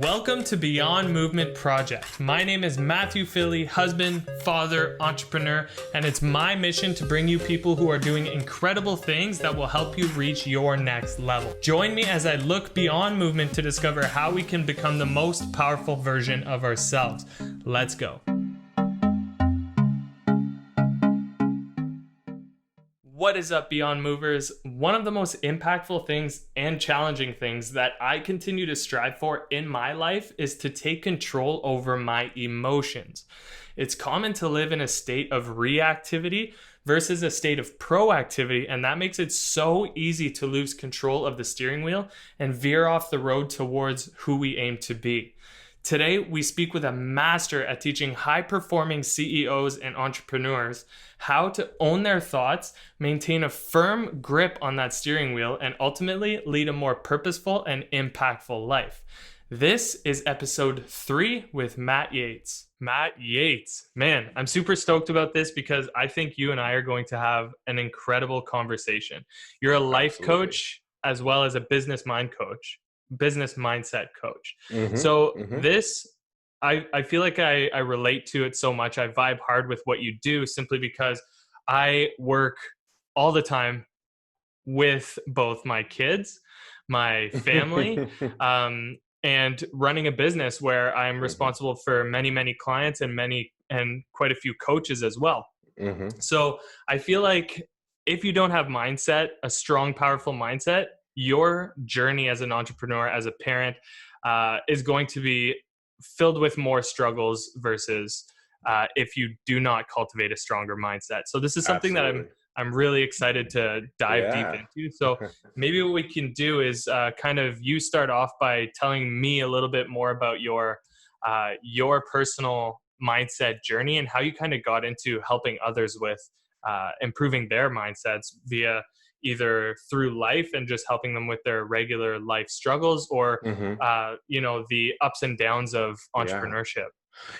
Welcome to Beyond Movement Project. My name is Matthew Philly, husband, father, entrepreneur, and it's my mission to bring you people who are doing incredible things that will help you reach your next level. Join me as I look beyond movement to discover how we can become the most powerful version of ourselves. Let's go. What is up, Beyond Movers? One of the most impactful things and challenging things that I continue to strive for in my life is to take control over my emotions. It's common to live in a state of reactivity versus a state of proactivity, and that makes it so easy to lose control of the steering wheel and veer off the road towards who we aim to be. Today, we speak with a master at teaching high-performing CEOs and entrepreneurs how to own their thoughts, maintain a firm grip on that steering wheel, and ultimately lead a more purposeful and impactful life. This is episode 3 with Matt Yates. Matt Yates. Man, I'm super stoked about this because I think you and I are going to have an incredible conversation. You're a life coach as well as a business mindset coach. This, I feel like I relate to it so much. I vibe hard with what you do simply because I work all the time with both my kids, my family, and running a business where I'm responsible for many clients and quite a few coaches as well. So I feel like if you don't have mindset, a strong, powerful mindset, your journey as an entrepreneur, as a parent, is going to be filled with more struggles versus if you do not cultivate a stronger mindset. So this is something that I'm really excited to dive deep into. So maybe what we can do is kind of you start off by telling me a little bit more about your personal mindset journey and how you kind of got into helping others with improving their mindsets via either through life and just helping them with their regular life struggles or, the ups and downs of entrepreneurship.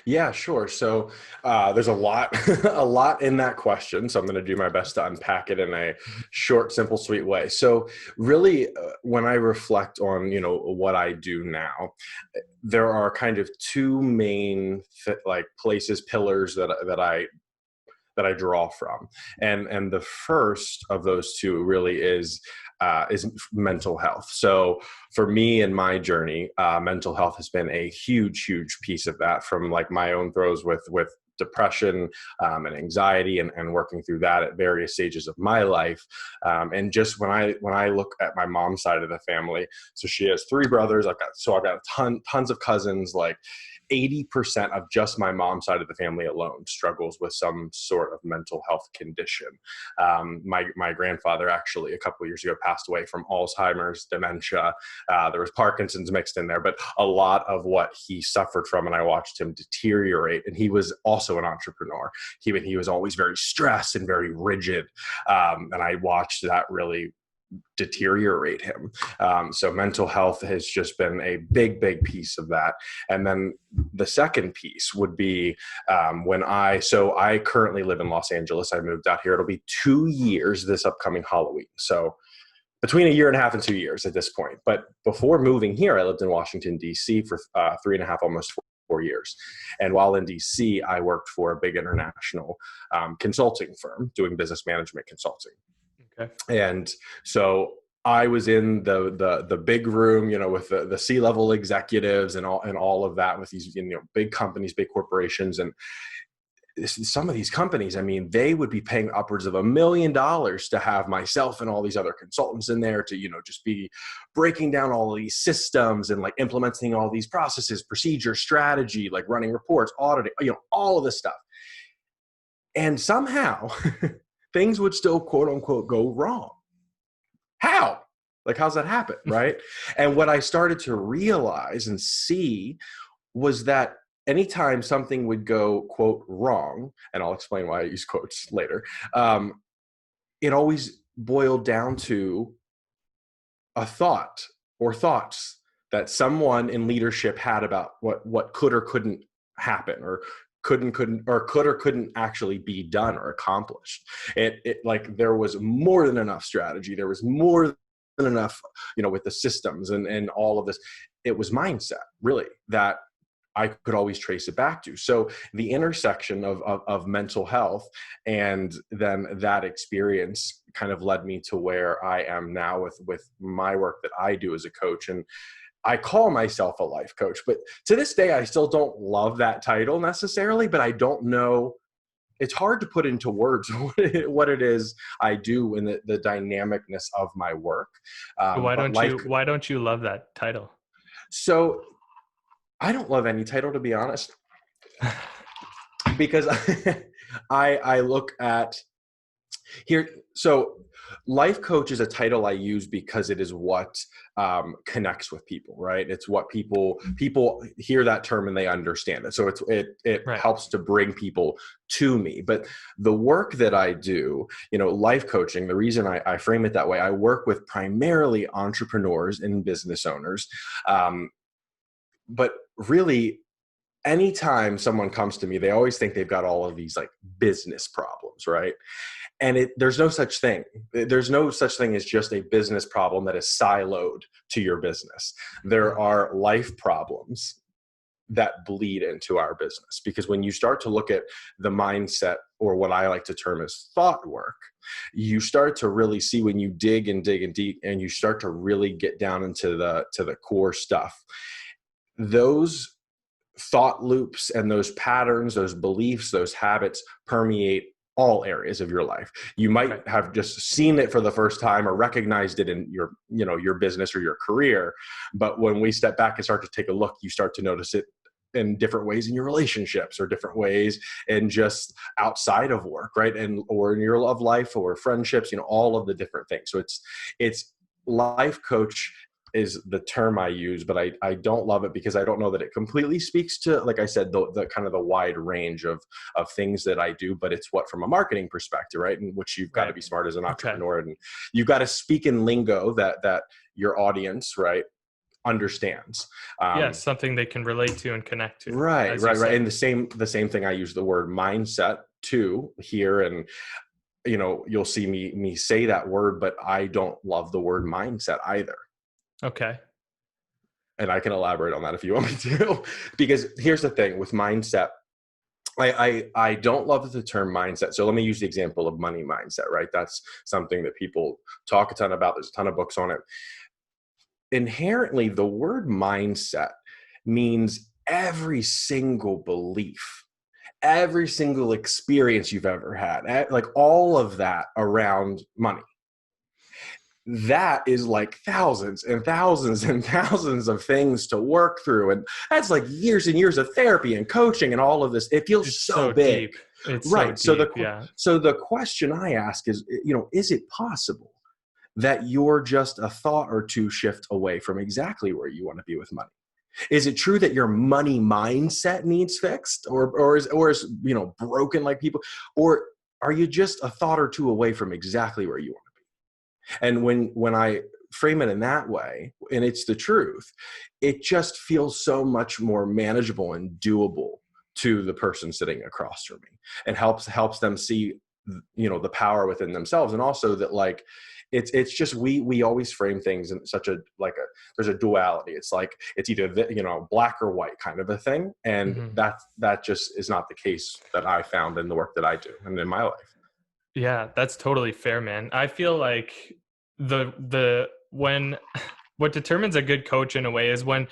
Yeah, sure. So there's a lot, a lot in that question. So I'm going to do my best to unpack it in a short, simple, sweet way. So really, when I reflect on, what I do now, there are kind of two main pillars that I draw from. And the first of those two really is mental health. So for me and my journey, mental health has been a huge piece of that, from like my own throes with depression and anxiety and working through that at various stages of my life. And just when I look at my mom's side of the family, so she has 3 brothers. I've got tons of cousins. Like 80% of just my mom's side of the family alone struggles with some sort of mental health condition. My grandfather actually a couple of years ago passed away from Alzheimer's, dementia. There was Parkinson's mixed in there, but a lot of what he suffered from, and I watched him deteriorate. And he was also an entrepreneur. He was always very stressed and very rigid. And I watched that really deteriorate him. So mental health has just been a big piece of that. And then the second piece would be I currently live in Los Angeles. I moved out here. It'll be 2 years this upcoming Halloween. So between 1.5 years and 2 years at this point. But before moving here, I lived in Washington, D.C. for 3.5, almost 4 years. And while in DC, I worked for a big international consulting firm doing business management consulting. Okay. And so I was in the big room, with the C-level executives and all of that, with these big companies, big corporations, and some of these companies, I mean, they would be paying upwards of $1 million to have myself and all these other consultants in there to just be breaking down all of these systems and like implementing all these processes, procedure, strategy, like running reports, auditing, all of this stuff. And somehow things would still, quote unquote, go wrong. How? Like, how's that happen, right? And what I started to realize and see was that anytime something would go, quote, wrong, and I'll explain why I use quotes later, it always boiled down to a thought or thoughts that someone in leadership had about what could or couldn't happen, or could or couldn't actually be done or accomplished. It like there was more than enough strategy. There was more enough, with the systems and all of this. It was mindset, really, that I could always trace it back to. So the intersection of mental health and then that experience kind of led me to where I am now with my work that I do as a coach. And I call myself a life coach, but to this day, I still don't love that title necessarily, but I don't know. It's hard to put into words what it is I do and the dynamicness of my work. Why But don't life, you why don't you love that title? so I don't love any title, to be honest, because I look at here. So life coach is a title I use because it is what connects with people, right? It's what people hear that term and they understand it. So it Right. helps to bring people to me. But the work that I do, life coaching, the reason I frame it that way, I work with primarily entrepreneurs and business owners. But really, anytime someone comes to me, they always think they've got all of these like business problems, right? And there's no such thing. There's no such thing as just a business problem that is siloed to your business. There are life problems that bleed into our business, because when you start to look at the mindset, or what I like to term as thought work, you start to really see, when you dig and deep, and you start to really get down into the core stuff, those thought loops and those patterns, those beliefs, those habits permeate all areas of your life. You might have just seen it for the first time or recognized it in your business or your career. But when we step back and start to take a look, you start to notice it in different ways in your relationships, or different ways in just outside of work, right? Or in your love life or friendships, all of the different things. So it's life coach is the term I use, but I don't love it because I don't know that it completely speaks to, like I said, the kind of the wide range of things that I do. But it's what, from a marketing perspective, right? In which you've got to be smart as an entrepreneur, and you've got to speak in lingo that your audience, right, understands. Something they can relate to and connect to. Right. And the same thing, I use the word mindset too here, and you'll see me say that word, but I don't love the word mindset either. Okay. And I can elaborate on that if you want me to, because here's the thing with mindset. I don't love the term mindset. So let me use the example of money mindset, right? That's something that people talk a ton about. There's a ton of books on it. Inherently, the word mindset means every single belief, every single experience you've ever had, like all of that around money. That is like thousands and thousands and thousands of things to work through. And that's like years and years of therapy and coaching and all of this. It feels so big. Deep. It's right. So deep, So the question I ask is, is it possible that you're just a thought or two shift away from exactly where you want to be with money? Is it true that your money mindset needs fixed, or is broken like people, or are you just a thought or two away from exactly where you want to be? And when I frame it in that way, and it's the truth, it just feels so much more manageable and doable to the person sitting across from me, and helps them see, the power within themselves. And also that, like, it's just, we always frame things in such there's a duality. It's like, it's either black or white kind of a thing. And that just is not the case that I found in the work that I do and in my life. Yeah, that's totally fair, man. I feel like what determines a good coach in a way is when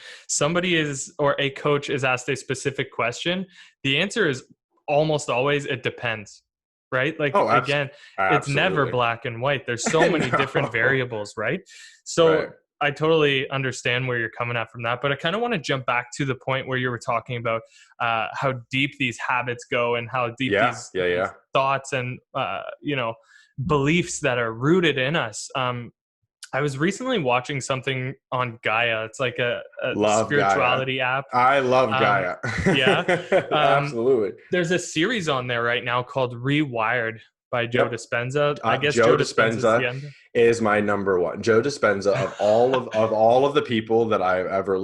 a coach is asked a specific question, the answer is almost always, it depends, right? Like, again, it's never black and white. There's so many different variables, right? So I totally understand where you're coming at from that, but I kind of want to jump back to the point where you were talking about how deep these habits go, and how deep these thoughts and beliefs that are rooted in us. I was recently watching something on Gaia. It's like a spirituality app. I love Gaia. Absolutely. There's a series on there right now called Rewired by Joe Dispenza. I guess Joe Dispenza is my number one. Joe Dispenza, of all of the people that I've ever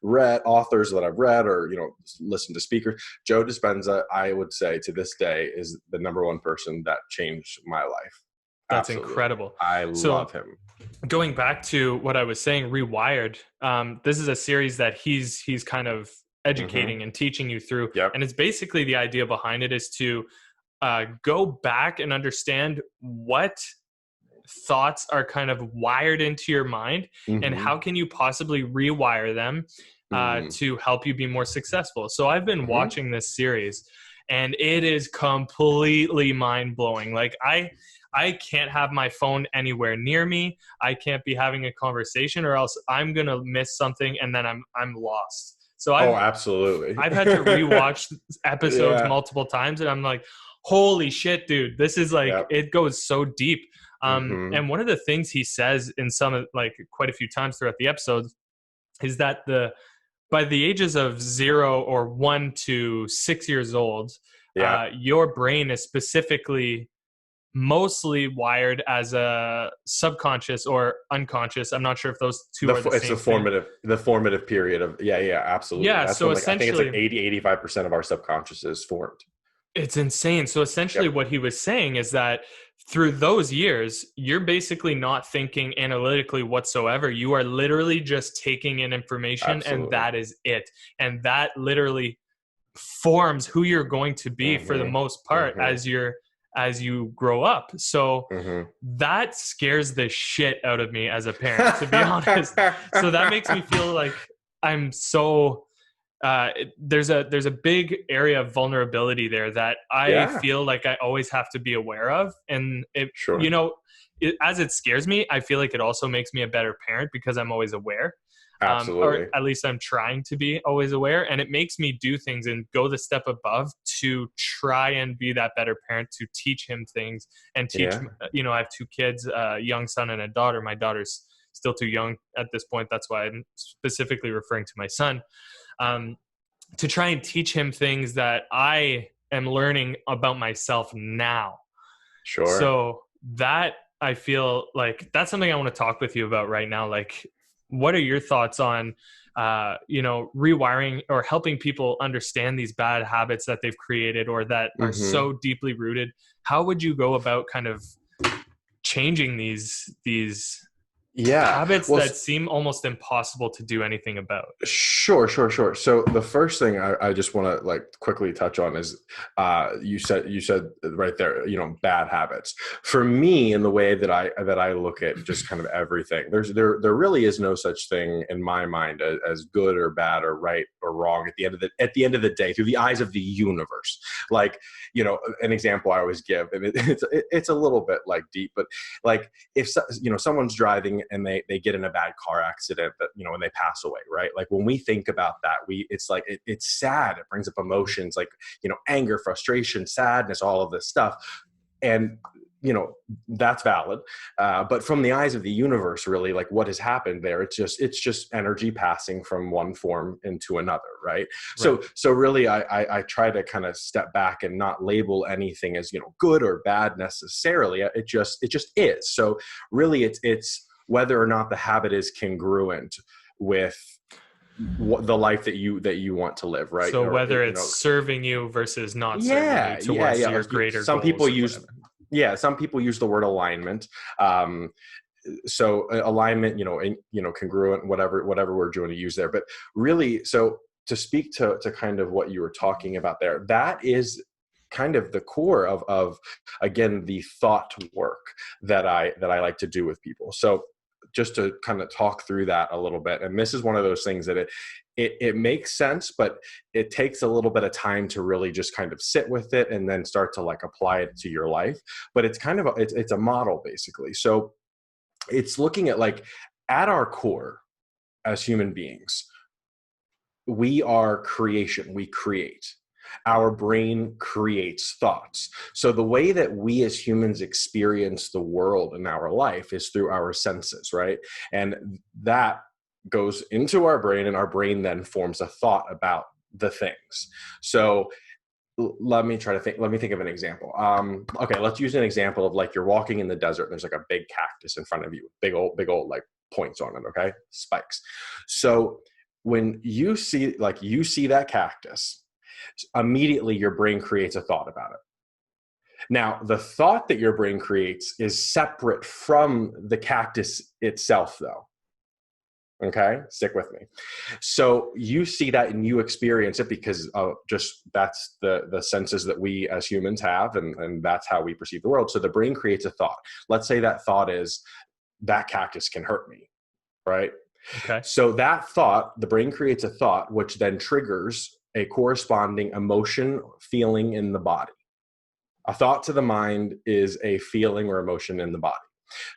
read, authors that I've read, or listened to speakers, Joe Dispenza, I would say to this day, is the number one person that changed my life. That's Absolutely. incredible. I So love him. going back to what I was saying, Rewired. This is a series that he's kind of Hmm. educating and teaching you through, Yep. and it's basically the idea behind it is to go back and understand what thoughts are kind of wired into your mind and Hmm. how can you possibly rewire them Hmm. to help you be more successful. So I've been Hmm. watching this series and it is completely mind-blowing. Like I can't have my phone anywhere near me. I can't be having a conversation or else I'm going to miss something and then I'm lost. So Oh, absolutely. I've had to rewatch episodes Yeah. multiple times, and I'm like, holy shit, dude, this is like Yep. it goes so deep. Hmm. And one of the things he says in some of like quite a few times throughout the episodes is that the by the ages of 0 or 1 to 6 years old, Yeah. your brain is specifically mostly wired as a subconscious or unconscious. I'm not sure if those two are the It's same thing. the formative period of, yeah, yeah, absolutely. Yeah, That's so when, like, I think it's like essentially 80, 85% of our subconscious is formed. it's insane. So essentially, Yep. what he was saying is that through those years, you're basically not thinking analytically whatsoever. You are literally just taking in information, and Absolutely. that is it. And that literally forms who you're going to be for the Hmm. most part Hmm. as you grow up. So Hmm. that scares the shit out of me as a parent, to be honest. So that makes me feel like I'm so there's a big area of vulnerability there that I Yeah, feel like I always have to be aware of, and it you sure. know as it scares me, I feel like it also makes me a better parent because I'm always aware, or Absolutely. at least I'm trying to be always aware, and it makes me do things and go the step above to try and be that better parent to teach him things and teach. Yeah. I have 2 kids, a young son and a daughter. My daughter's still too young at this point. That's why I'm specifically referring to my son. Um, to try and teach him things that I am learning about myself now. Sure. So that I feel like that's something I want to talk with you about right now. Like, what are your thoughts on, rewiring or helping people understand these bad habits that they've created or that are Hmm. so deeply rooted? How would you go about kind of changing these Yeah. habits Well, that seem almost impossible to do anything about? sure, sure, sure. So the first thing I just want to, like, quickly touch on is, you said right there, bad habits. For me, in the way that I look at just kind of everything, there really is no such thing in my mind as good or bad or right or wrong at the end of the day through the eyes of the universe. Like, an example I always give, and it's a little bit like deep, but like, if someone's driving and they get in a bad car accident, that and they pass away, right? Like, when we think about that, it's like it's sad. It brings up emotions like, anger, frustration, sadness, all of this stuff. And that's valid, but from the eyes of the universe, really, like, what has happened there, it's just energy passing from one form into another, right? Right. So really, I try to kind of step back and not label anything as good or bad necessarily. It just is. So really, it's whether or not the habit is congruent with the life that you want to live, right? So Or, whether it's serving you versus not serving you yeah, yeah, towards yeah. your Like, greater goals or whatever. some people use the word alignment. So alignment, congruent, whatever word you want to use there. But really, so to speak to kind of what you were talking about there, that is kind of the core of again, the thought work that I like to do with people. So just to kind of talk through that a little bit, and this is one of those things that it makes sense, but it takes a little bit of time to really just kind of sit with it and then start to, like, apply it to your life. But it's kind of it's a model, basically. So it's looking at, like, at our core as human beings, we are creation. We create. Our brain creates thoughts. So the way that we as humans experience the world in our life is through our senses, right? And that goes into our brain, and our brain then forms a thought about the things. So let me think of an example. Okay, let's use an example of, like, you're walking in the desert and there's, like, a big cactus in front of you, big old, like, points on it. Okay, spikes. So when you see that cactus, immediately your brain creates a thought about it. Now, the thought that your brain creates is separate from the cactus itself, though. Okay, stick with me. So you see that and you experience it because just that's the senses that we as humans have, and that's how we perceive the world. So the brain creates a thought. Let's say that thought is, that cactus can hurt me, right? Okay. So that thought, the brain creates a thought, which then triggers a corresponding emotion, feeling in the body. A thought to the mind is a feeling or emotion in the body.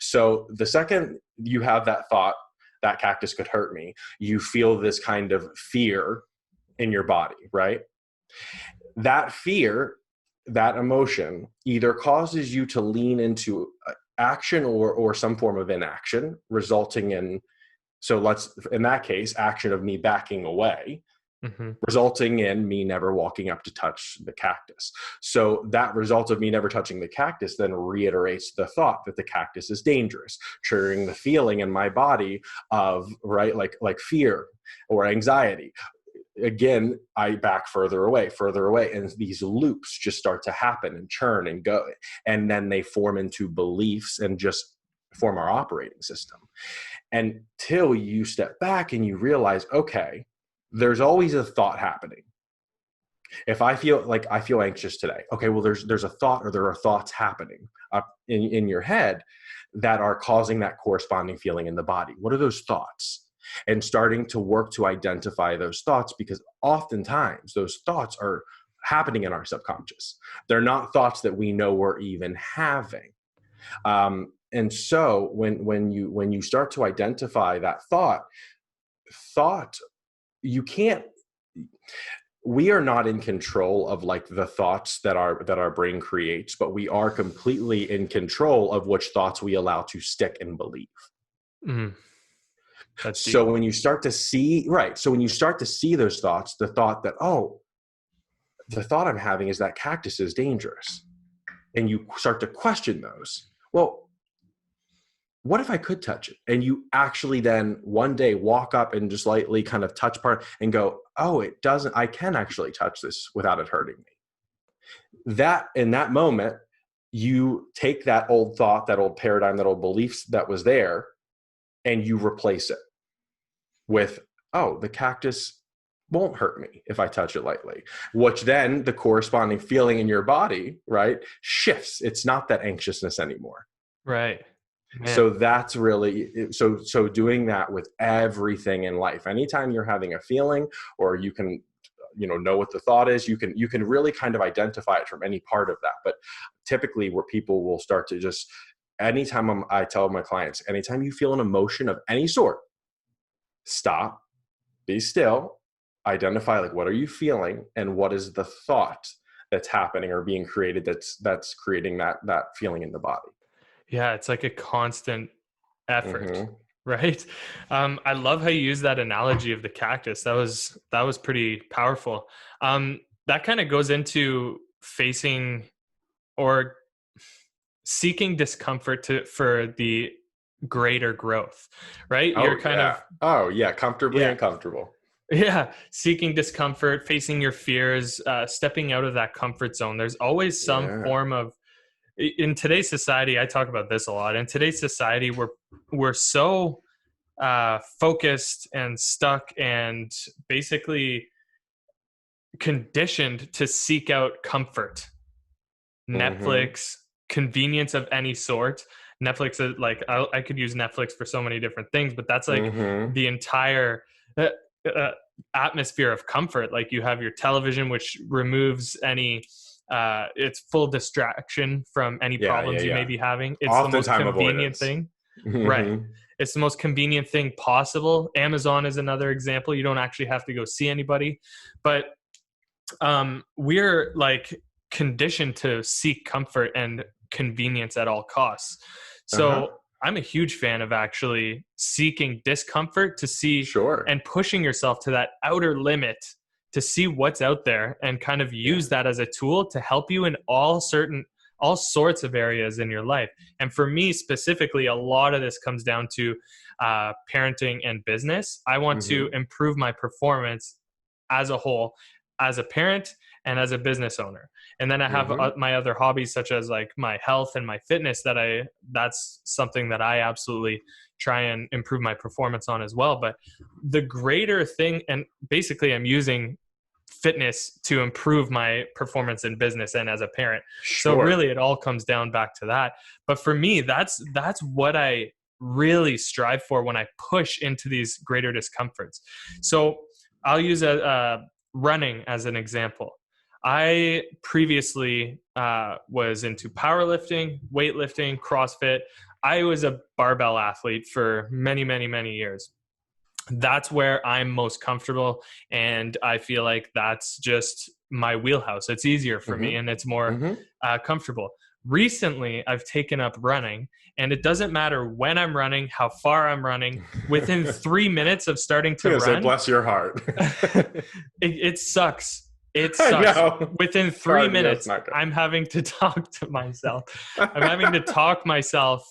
So the second you have that thought, that cactus could hurt me, you feel this kind of fear in your body, right? That fear, that emotion either causes you to lean into action or some form of inaction, resulting in, so let's, in that case, action of me backing away, resulting in me never walking up to touch the cactus. So that result of me never touching the cactus then reiterates the thought that the cactus is dangerous, triggering the feeling in my body of, right, like fear or anxiety. Again, I back further away, and these loops just start to happen and churn and go, and then they form into beliefs and just form our operating system. Until you step back and you realize, okay, there's always a thought happening. If I feel anxious today, okay, well, there's a thought, or there are thoughts happening up in your head that are causing that corresponding feeling in the body. What are those thoughts? And starting to work to identify those thoughts, because oftentimes those thoughts are happening in our subconscious. They're not thoughts that we know we're even having. And so when you start to identify that thought, you can't, we are not in control of like the thoughts that our brain creates, but we are completely in control of which thoughts we allow to stick and believe. That's so deep. when you start to see, right, so when you start to see those thoughts, the thought that, oh, the thought I'm having is that cactus is dangerous, and you start to question those, well, what if I could touch it? And you actually then one day walk up and just lightly kind of touch part and go, oh, it doesn't, I can actually touch this without it hurting me. That in that moment, you take that old thought, that old paradigm, that old beliefs that was there, and you replace it with, oh, the cactus won't hurt me if I touch it lightly, which then the corresponding feeling in your body, right, shifts. It's not that anxiousness anymore. Right. Man. So that's really, so doing that with everything in life. Anytime you're having a feeling, or you can, know what the thought is, you can really kind of identify it from any part of that. But typically where people will start to just, anytime I tell my clients, anytime you feel an emotion of any sort, stop, be still, identify, like, what are you feeling, and what is the thought that's happening or being created that's creating that feeling in the body. Yeah, it's like a constant effort, right? I love how you use that analogy of the cactus. That was pretty powerful. That kind of goes into facing or seeking discomfort for the greater growth, right? You're kind of comfortably uncomfortable. Yeah, seeking discomfort, facing your fears, stepping out of that comfort zone. There's always some form of, in today's society, I talk about this a lot. In today's society, we're so focused and stuck and basically conditioned to seek out comfort, Netflix, convenience of any sort. Netflix is like, I could use Netflix for so many different things, but that's like the entire atmosphere of comfort. Like, you have your television, which removes any it's full distraction from any problems you may be having. It's the most convenient thing. Right. It's the most convenient thing possible. Amazon is another example. You don't actually have to go see anybody, but we're like conditioned to seek comfort and convenience at all costs. So I'm a huge fan of actually seeking discomfort to see and pushing yourself to that outer limit to see what's out there, and kind of use that as a tool to help you in all sorts of areas in your life. And for me specifically, a lot of this comes down to parenting and business. I want to improve my performance as a whole, as a parent and as a business owner. And then I have Mm-hmm. my other hobbies, such as like my health and my fitness, that's something that I absolutely try and improve my performance on as well. But the greater thing, and basically I'm using fitness to improve my performance in business and as a parent. So Sure. really it all comes down back to that. But for me, that's what I really strive for when I push into these greater discomforts. So I'll use running as an example. I previously was into powerlifting, weightlifting, CrossFit. I was a barbell athlete for many, many, many years. That's where I'm most comfortable. And I feel like that's just my wheelhouse. It's easier for me Mm-hmm. and it's more Mm-hmm. comfortable. Recently, I've taken up running, and it doesn't matter when I'm running, how far I'm running. Within 3 minutes of starting to I say, run, bless your heart. it sucks. It I sucks. know. Within It's three hard. You know, it's minutes, not I'm having to talk to myself. good. I'm having to talk myself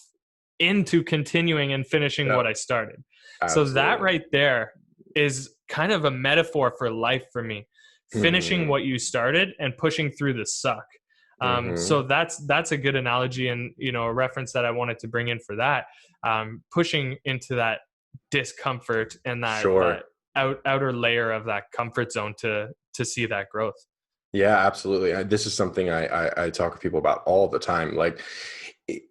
into continuing and finishing Yeah, what I started. So that absolutely. right there is kind of a metaphor for life for me. Finishing Mm-hmm. what you started and pushing through the suck. Mm-hmm. So that's a good analogy, and a reference that I wanted to bring in for that. Pushing into that discomfort and that Sure. outer layer of that comfort zone to see that growth. Yeah, absolutely. This is something I talk to people about all the time. Like i-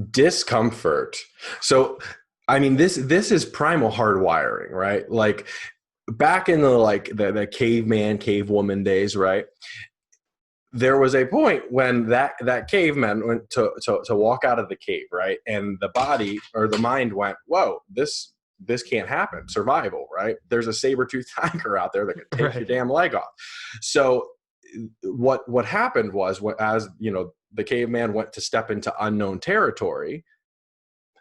discomfort. So, I mean, this is primal hardwiring, right? Like back in the caveman, cavewoman days, right? There was a point when that caveman went to walk out of the cave, right? And the body or the mind went, whoa, this can't happen. Survival, right? There's a saber-toothed tiger out there that could take your Right. damn leg off. So what happened was, as you know, the caveman went to step into unknown territory,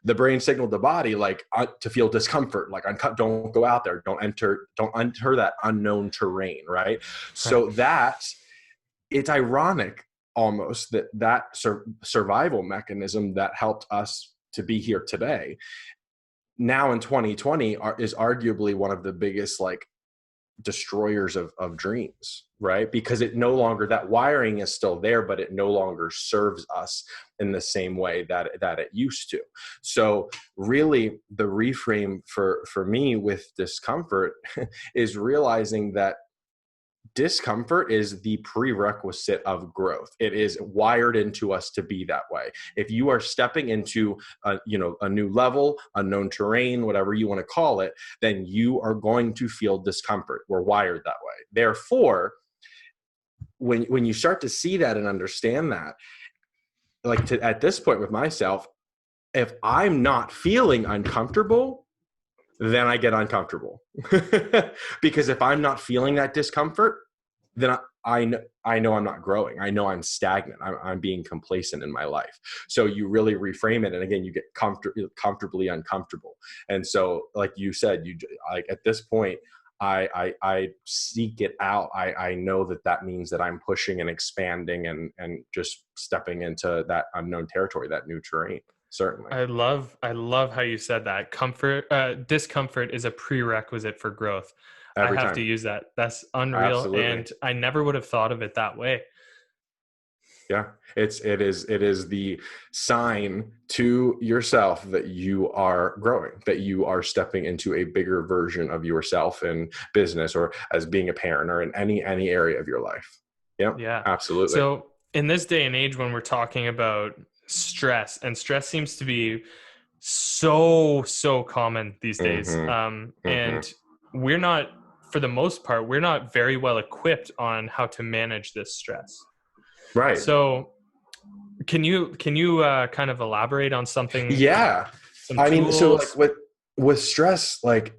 the brain signaled the body like to feel discomfort, like uncut, don't go out there, don't enter that unknown terrain, right? Right. So that it's ironic almost that survival mechanism that helped us to be here today now in 2020 is arguably one of the biggest like destroyers of dreams, right? Because it no longer, that wiring is still there, but it no longer serves us in the same way that it used to. So really the reframe for me with discomfort is realizing that discomfort is the prerequisite of growth. It is wired into us to be that way. If you are stepping into a new level, unknown terrain, whatever you want to call it, then you are going to feel discomfort. We're wired that way. Therefore, when you start to see that and understand that, at this point with myself, if I'm not feeling uncomfortable, then I get uncomfortable. Because if I'm not feeling that discomfort, then I know I'm not growing. I know I'm stagnant. I'm being complacent in my life. So you really reframe it, and again, you get comfortably uncomfortable. And so, like you said, like at this point, I seek it out. I know that means that I'm pushing and expanding and just stepping into that unknown territory, that new terrain. Certainly, I love how you said that. Discomfort is a prerequisite for growth. I every have to time. use that. That's unreal, Absolutely. and I never would have thought of it that way. Yeah, it is the sign to yourself that you are growing, that you are stepping into a bigger version of yourself in business or as being a parent or in any area of your life. Yeah, Yeah. absolutely. So in this day and age, when we're talking about stress, and stress seems to be so common these days, Mm-hmm. Mm-hmm. and we're not, for the most part, we're not very well equipped on how to manage this stress. Right. So can you kind of elaborate on something, Yeah. some I mean, so like tools? with stress, like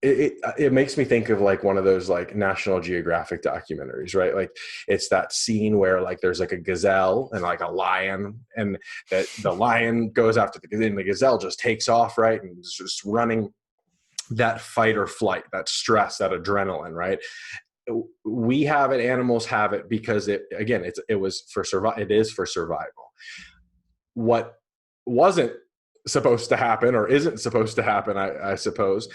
it makes me think of like one of those like National Geographic documentaries, right? Like it's that scene where like there's like a gazelle and like a lion, and that the lion goes after the gazelle, and the gazelle just takes off, right? And it's just running, that fight or flight, that stress, that adrenaline, right? We have it, animals have it because it was for survival. It is for survival. What wasn't supposed to happen or isn't supposed to happen, I suppose,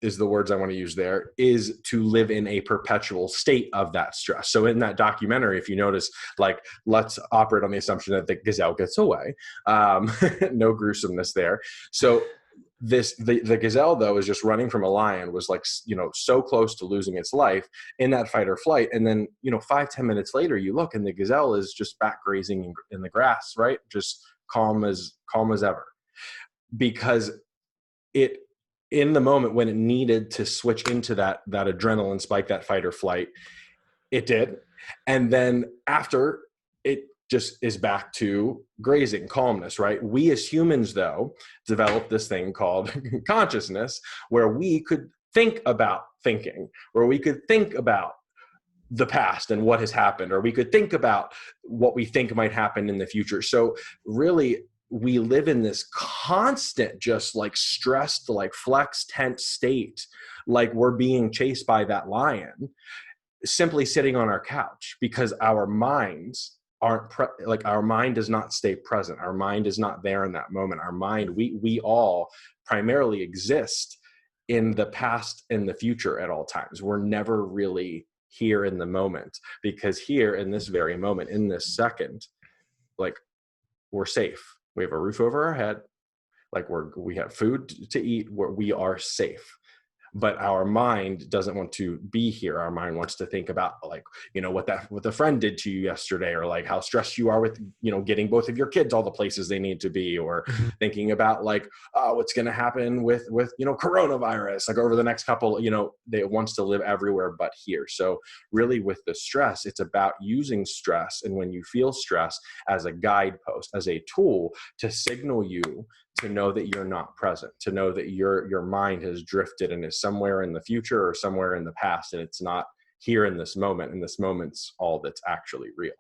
is the words I want to use there, is to live in a perpetual state of that stress. So in that documentary, if you notice, like, let's operate on the assumption that the gazelle gets away. No gruesomeness there. So the gazelle, though, is just running from a lion, was like, so close to losing its life in that fight or flight. And then, 5-10 minutes later, you look and the gazelle is just back grazing in the grass, right? Just calm as ever, because it, in the moment when it needed to switch into that adrenaline spike, that fight or flight, it did. And then after, it just is back to grazing, calmness, right? We as humans, though, developed this thing called consciousness, where we could think about thinking, where we could think about the past and what has happened, or we could think about what we think might happen in the future. So really, we live in this constant, just like stressed, like flex, tense state, like we're being chased by that lion, simply sitting on our couch, because our minds aren't our mind does not stay present. Our mind is not there in that moment. Our mind, we all primarily exist in the past and the future at all times. We're never really here in the moment, because here in this very moment, in this second, like, we're safe. We have a roof over our head. Like, we have food to eat, where we are safe. But our mind doesn't want to be here. Our mind wants to think about, like, what the friend did to you yesterday, or like how stressed you are with, getting both of your kids all the places they need to be, or thinking about, like, what's going to happen with coronavirus, like, over the next couple, they wants to live everywhere but here. So really, with the stress, it's about using stress, and when you feel stress, as a guidepost, as a tool to signal you to know that you're not present, to know that your mind has drifted and is somewhere in the future or somewhere in the past, and it's not here in this moment, and this moment's all that's actually real.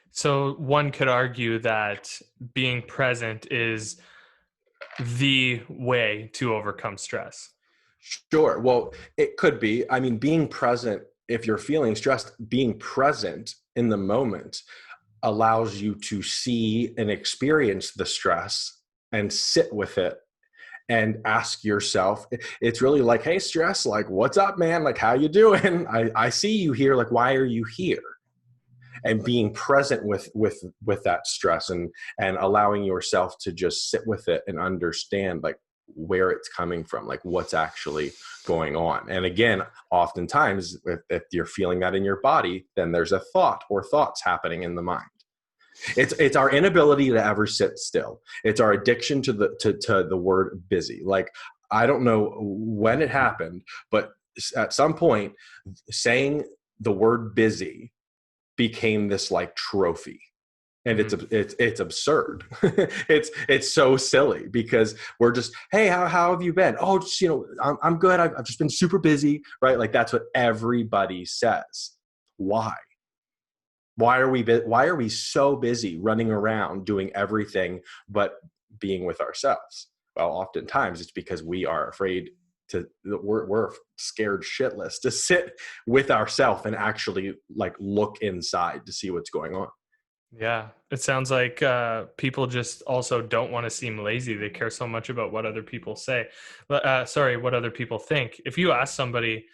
So one could argue that being present is the way to overcome stress. Sure. Well, it could be. I mean, being present, if you're feeling stressed, being present in the moment allows you to see and experience the stress and sit with it and ask yourself. It's really like, hey, stress, like, what's up, man? Like, how you doing? I see you here. Like, why are you here? And being present with that stress, and allowing yourself to just sit with it and understand, like, where it's coming from, like, what's actually going on. And again, oftentimes, if you're feeling that in your body, then there's a thought or thoughts happening in the mind. It's our inability to ever sit still. It's our addiction to the word busy. Like, I don't know when it happened, but at some point, saying the word busy became this, like, trophy. And it's absurd. it's so silly, because we're just, hey, how have you been? Oh, just, I'm good. I've just been super busy, right? Like, that's what everybody says. Why? Why are we so busy running around doing everything but being with ourselves? Well, oftentimes it's because we are afraid we're scared shitless to sit with ourselves and actually, like, look inside to see what's going on. Yeah, it sounds like people just also don't want to seem lazy. They care so much about what other people say. What other people think. If you ask somebody,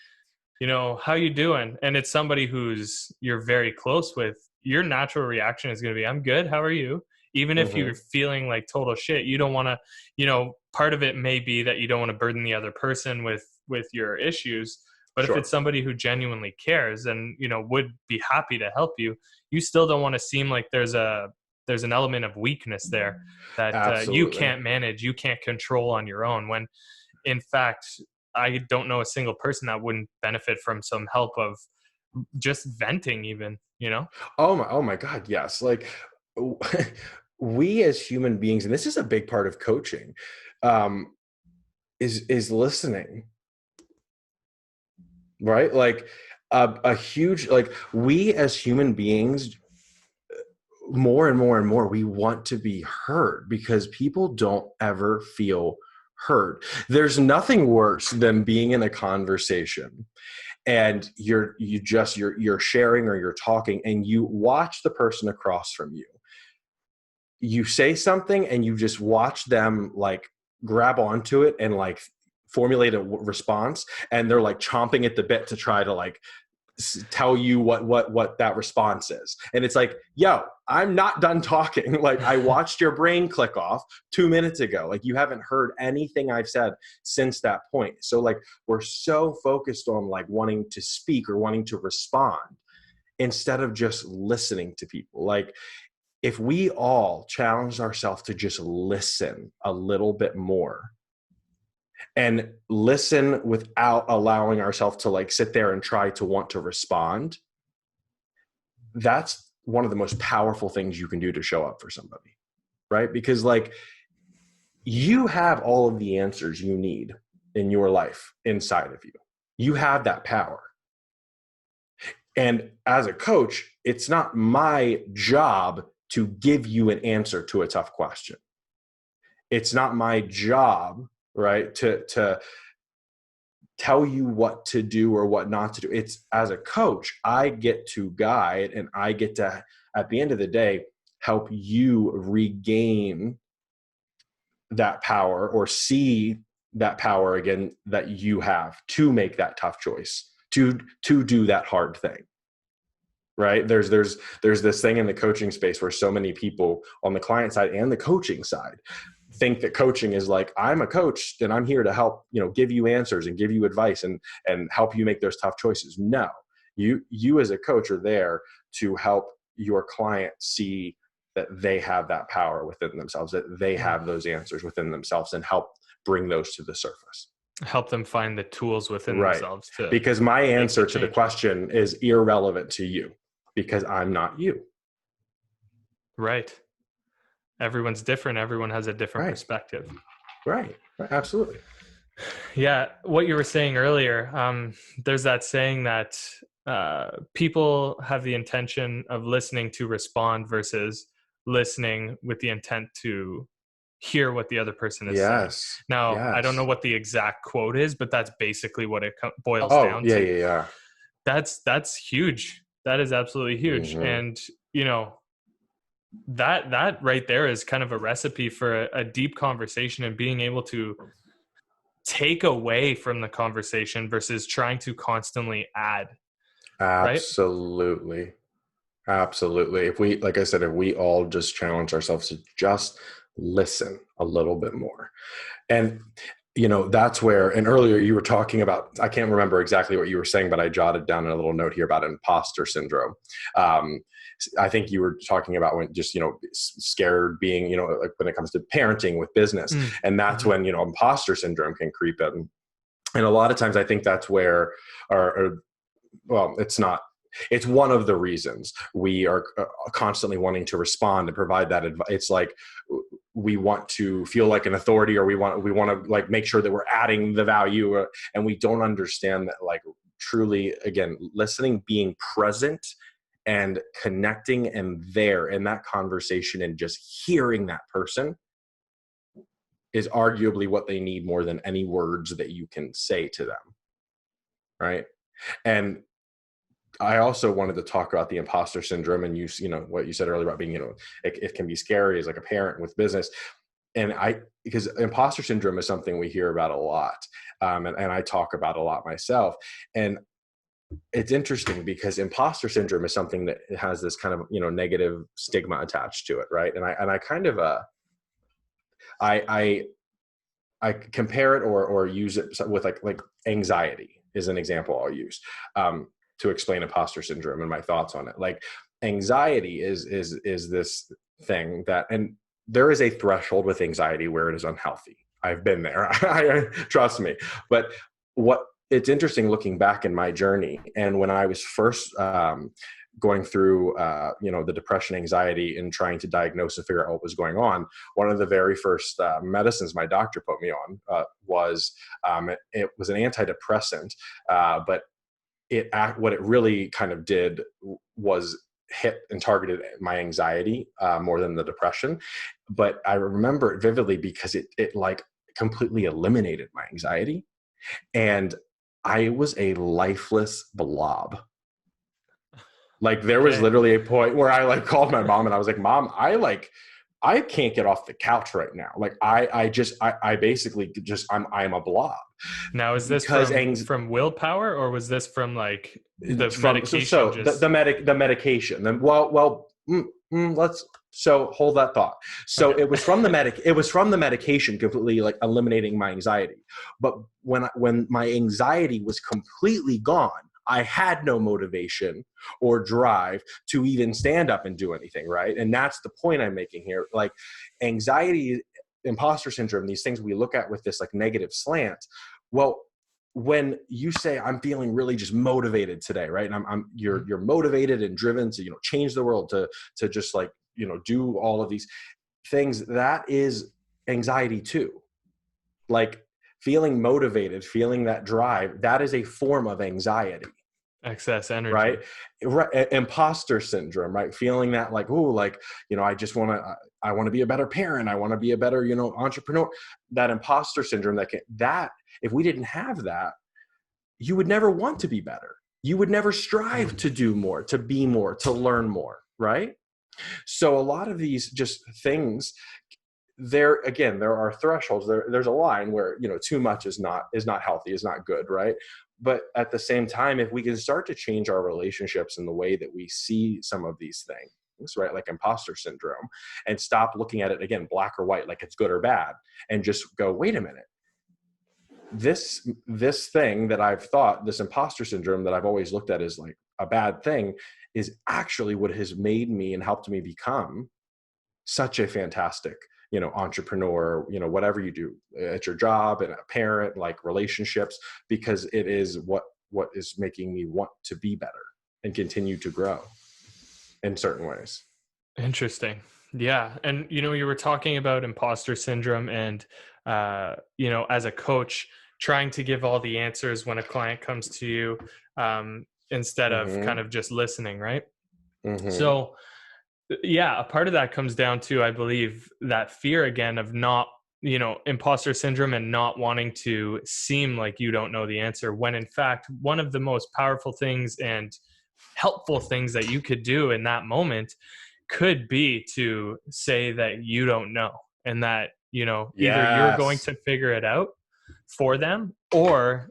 how you doing? And it's somebody who's you're very close with, your natural reaction is going to be, I'm good. How are you? Even if you're feeling like total shit, you don't want to, part of it may be that you don't want to burden the other person with your issues. But Sure. if it's somebody who genuinely cares and, would be happy to help you, you still don't want to seem like there's an element of weakness there that you can't manage, you can't control on your own. When in fact, I don't know a single person that wouldn't benefit from some help of just venting even, Oh my God. Yes. Like, we as human beings, and this is a big part of coaching, is listening, right? Like, a huge, like, we as human beings, more and more and more, we want to be heard, because people don't ever feel heard. There's nothing worse than being in a conversation and you're sharing or you're talking, and you watch the person across from you. You say something and you just watch them, like, grab onto it and, like, formulate a response, and they're like chomping at the bit to try to like tell you what that response is. And it's like, yo, I'm not done talking. Like, I watched your brain click off 2 minutes ago. Like, you haven't heard anything I've said since that point. So like, we're so focused on like wanting to speak or wanting to respond instead of just listening to people. Like, if we all challenge ourselves to just listen a little bit more, and listen without allowing ourselves to like sit there and try to want to respond, that's one of the most powerful things you can do to show up for somebody, right? Because like, you have all of the answers you need in your life inside of you. You have that power. And as a coach, it's not my job to give you an answer to a tough question. It's not my job, right, to tell you what to do or what not to do. It's, as a coach, I get to guide, and I get to, at the end of the day, help you regain that power, or see that power again that you have to make that tough choice, to do that hard thing. Right? There's this thing in the coaching space where so many people on the client side and the coaching side think that coaching is like, I'm a coach and I'm here to help, give you answers and give you advice and help you make those tough choices. No, you as a coach are there to help your client see that they have that power within themselves, that they have those answers within themselves, and help bring those to the surface. Help them find the tools within right. themselves to, because my answer to the question is irrelevant to you, because I'm not you. Right. Everyone's different. Everyone has a different perspective. Right. Absolutely. Yeah. What you were saying earlier, there's that saying that people have the intention of listening to respond versus listening with the intent to hear what the other person is saying. Now, I don't know what the exact quote is, but that's basically what it boils down to. Yeah. That's huge. That is absolutely huge. Mm-hmm. And, that right there is kind of a recipe for a deep conversation, and being able to take away from the conversation versus trying to constantly add. Absolutely. Right? Absolutely. If we, like I said, if we all just challenge ourselves to just listen a little bit more. And, that's where, and earlier you were talking about, I can't remember exactly what you were saying, but I jotted down a little note here about imposter syndrome. I think you were talking about when just, scared being, like when it comes to parenting with business. And that's when, imposter syndrome can creep in. And a lot of times I think that's where it's one of the reasons we are constantly wanting to respond and provide that advice. It's like we want to feel like an authority, or we want to like make sure that we're adding the value, and we don't understand that, like, truly, again, listening, being present and connecting and there in that conversation and just hearing that person is arguably what they need more than any words that you can say to them. Right. And I also wanted to talk about the imposter syndrome, and what you said earlier about being, it can be scary as like a parent with business. And because imposter syndrome is something we hear about a lot. And I talk about a lot myself. And it's interesting because imposter syndrome is something that has this kind of, negative stigma attached to it. Right. And I kind of, I compare it or use it with like anxiety is an example I'll use. To explain imposter syndrome and my thoughts on it. Like, anxiety is this thing that, and there is a threshold with anxiety where it is unhealthy. I've been there. Trust me. But it's interesting looking back in my journey, and when I was first going through the depression, anxiety, and trying to diagnose and figure out what was going on, one of the very first medicines my doctor put me on was it was an antidepressant, but what it really kind of did was hit and targeted my anxiety more than the depression. But I remember it vividly because it like completely eliminated my anxiety, and I was a lifeless blob. Like, there was literally a point where I like called my mom and I was like, Mom, I I can't get off the couch right now. Like I basically just, I'm a blob Now, is this because from willpower, or was this from like the from medication the just the medication. Then let's so hold that thought. So okay. it was from the medication completely like eliminating my anxiety. But when my anxiety was completely gone, I had no motivation or drive to even stand up and do anything, right? And that's the point I'm making here. Like anxiety, imposter syndrome, these things we look at with this like negative slant. Well, when you say I'm feeling really just motivated today, right? And you're motivated and driven to, change the world, to just like, do all of these things, that is anxiety too. Like feeling motivated, feeling that drive, that is a form of anxiety. excess energy? Right. Imposter syndrome, right? Feeling that like, oh, like, I want to be a better parent. I want to be a better, entrepreneur. That imposter syndrome that if we didn't have that, you would never want to be better. You would never strive to do more, to be more, to learn more. Right. So a lot of these just things, there are thresholds. There's a line where, too much is not healthy, is not good. Right. But at the same time, if we can start to change our relationships in the way that we see some of these things, right, like imposter syndrome, and stop looking at it again, black or white, like it's good or bad, and just go, wait a minute, this thing that I've thought, this imposter syndrome that I've always looked at as like a bad thing, is actually what has made me and helped me become such a fantastic, entrepreneur, whatever you do at your job and a parent, like relationships, because it is what is making me want to be better and continue to grow in certain ways. Interesting. Yeah. And, you were talking about imposter syndrome and, as a coach, trying to give all the answers when a client comes to you, instead of kind of just listening. Right. So yeah, a part of that comes down to, I believe, that fear again of not, imposter syndrome and not wanting to seem like you don't know the answer, when in fact, one of the most powerful things and helpful things that you could do in that moment could be to say that you don't know, and that, either you're going Yes. to figure it out for them, or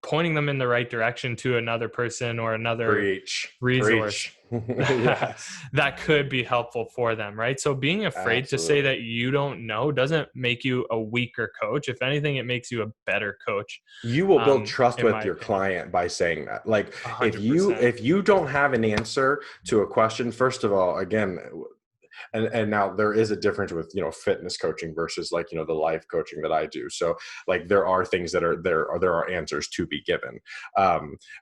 pointing them in the right direction to another person or another resource Preach. Yes. that could be helpful for them, right? So being afraid to say Absolutely. that you don't know doesn't make you a weaker coach. If anything, it makes you a better coach, You will build trust in my with your opinion. client by saying that. Like if you 100%. if you don't have an answer to a question, first of all, again, and now there is a difference with fitness coaching versus like the life coaching that I do. So like there are things that are there are answers to be given,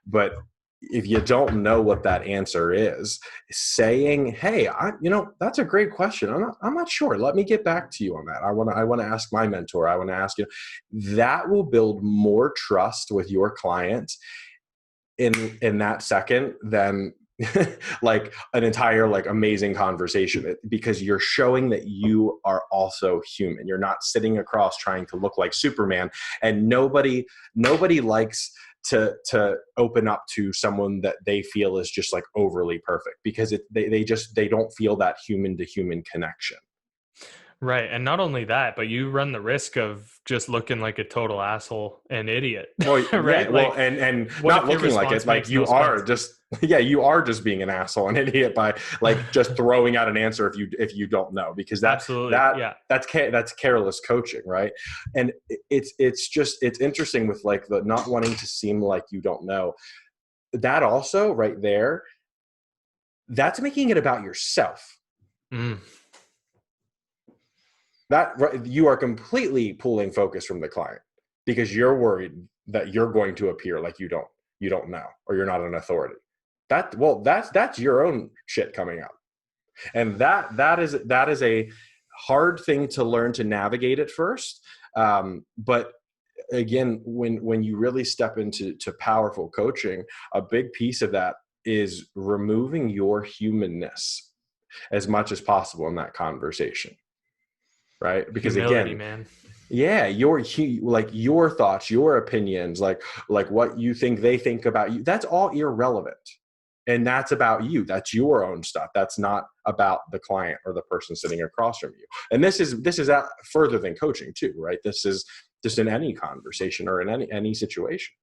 but if you don't know what that answer is, saying, hey, that's a great question, I'm not sure, let me get back to you on that, I want to ask my mentor, I want to ask you, that will build more trust with your client in that second than like an entire like amazing conversation, because you're showing that you are also human. You're not sitting across trying to look like Superman, and nobody likes to open up to someone that they feel is just like overly perfect, because they don't feel that human to human connection. Right. And not only that, but you run the risk of just looking like a total asshole and idiot. Well, yeah, Right? well, Like, and what not if your looking like it, response like makes no you are sense? just, yeah, you are just being an asshole and idiot by like just throwing out an answer if you don't know, because Absolutely. Yeah. that's careless coaching, right? And it's interesting with like the not wanting to seem like you don't know. That also right there, that's making it about yourself. Mm. That right, you are completely pulling focus from the client because you're worried that you're going to appear like you don't know, or you're not an authority. That's your own shit coming out, and that is a hard thing to learn to navigate at first. But again, when you really step into powerful coaching, a big piece of that is removing your humanness as much as possible in that conversation, right? Because Humility, again, man. yeah, like your thoughts, your opinions, like what you think they think about you, that's all irrelevant. And that's about you. That's your own stuff. That's not about the client or the person sitting across from you. And this is further than coaching too, right? This is just in any conversation or in any situation.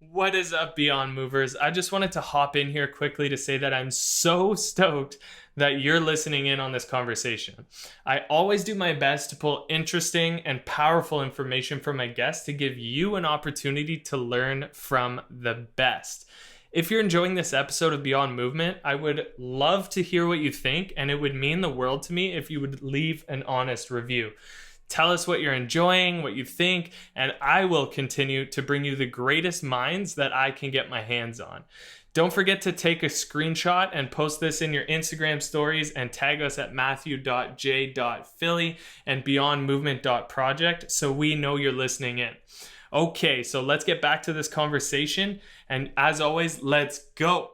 What is up, Beyond Movers? I just wanted to hop in here quickly to say that I'm so stoked that you're listening in on this conversation. I always do my best to pull interesting and powerful information from my guests to give you an opportunity to learn from the best. If you're enjoying this episode of Beyond Movement, I would love to hear what you think, and it would mean the world to me if you would leave an honest review. Tell us what you're enjoying, what you think, and I will continue to bring you the greatest minds that I can get my hands on. Don't forget to take a screenshot and post this in your Instagram stories and tag us at matthew.j.philly and beyondmovement.project so we know you're listening in. Okay, so let's get back to this conversation, and as always, let's go.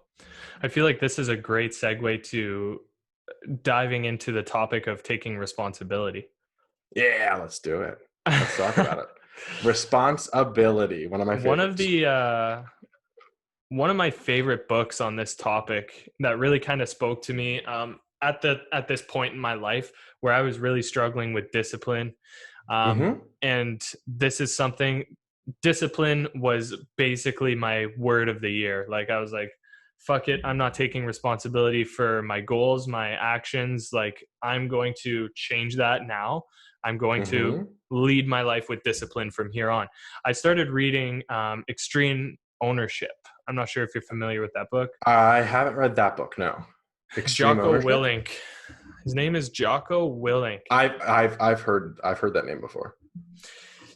I feel like this is a great segue to diving into the topic of taking responsibility. Yeah, let's do it. Let's talk about it. Responsibility, one of my favorites. One of my favorite books on this topic that really kind of spoke to me at this point in my life where I was really struggling with discipline. And this is discipline was basically my word of the year. Like, I was like, fuck it, I'm not taking responsibility for my goals, my actions. Like, I'm going to change that now. I'm going to lead my life with discipline from here on. I started reading Extreme Ownership. I'm not sure if you're familiar with that book. I haven't read that book, no. Jocko Willink. His name is Jocko Willink. I've heard that name before.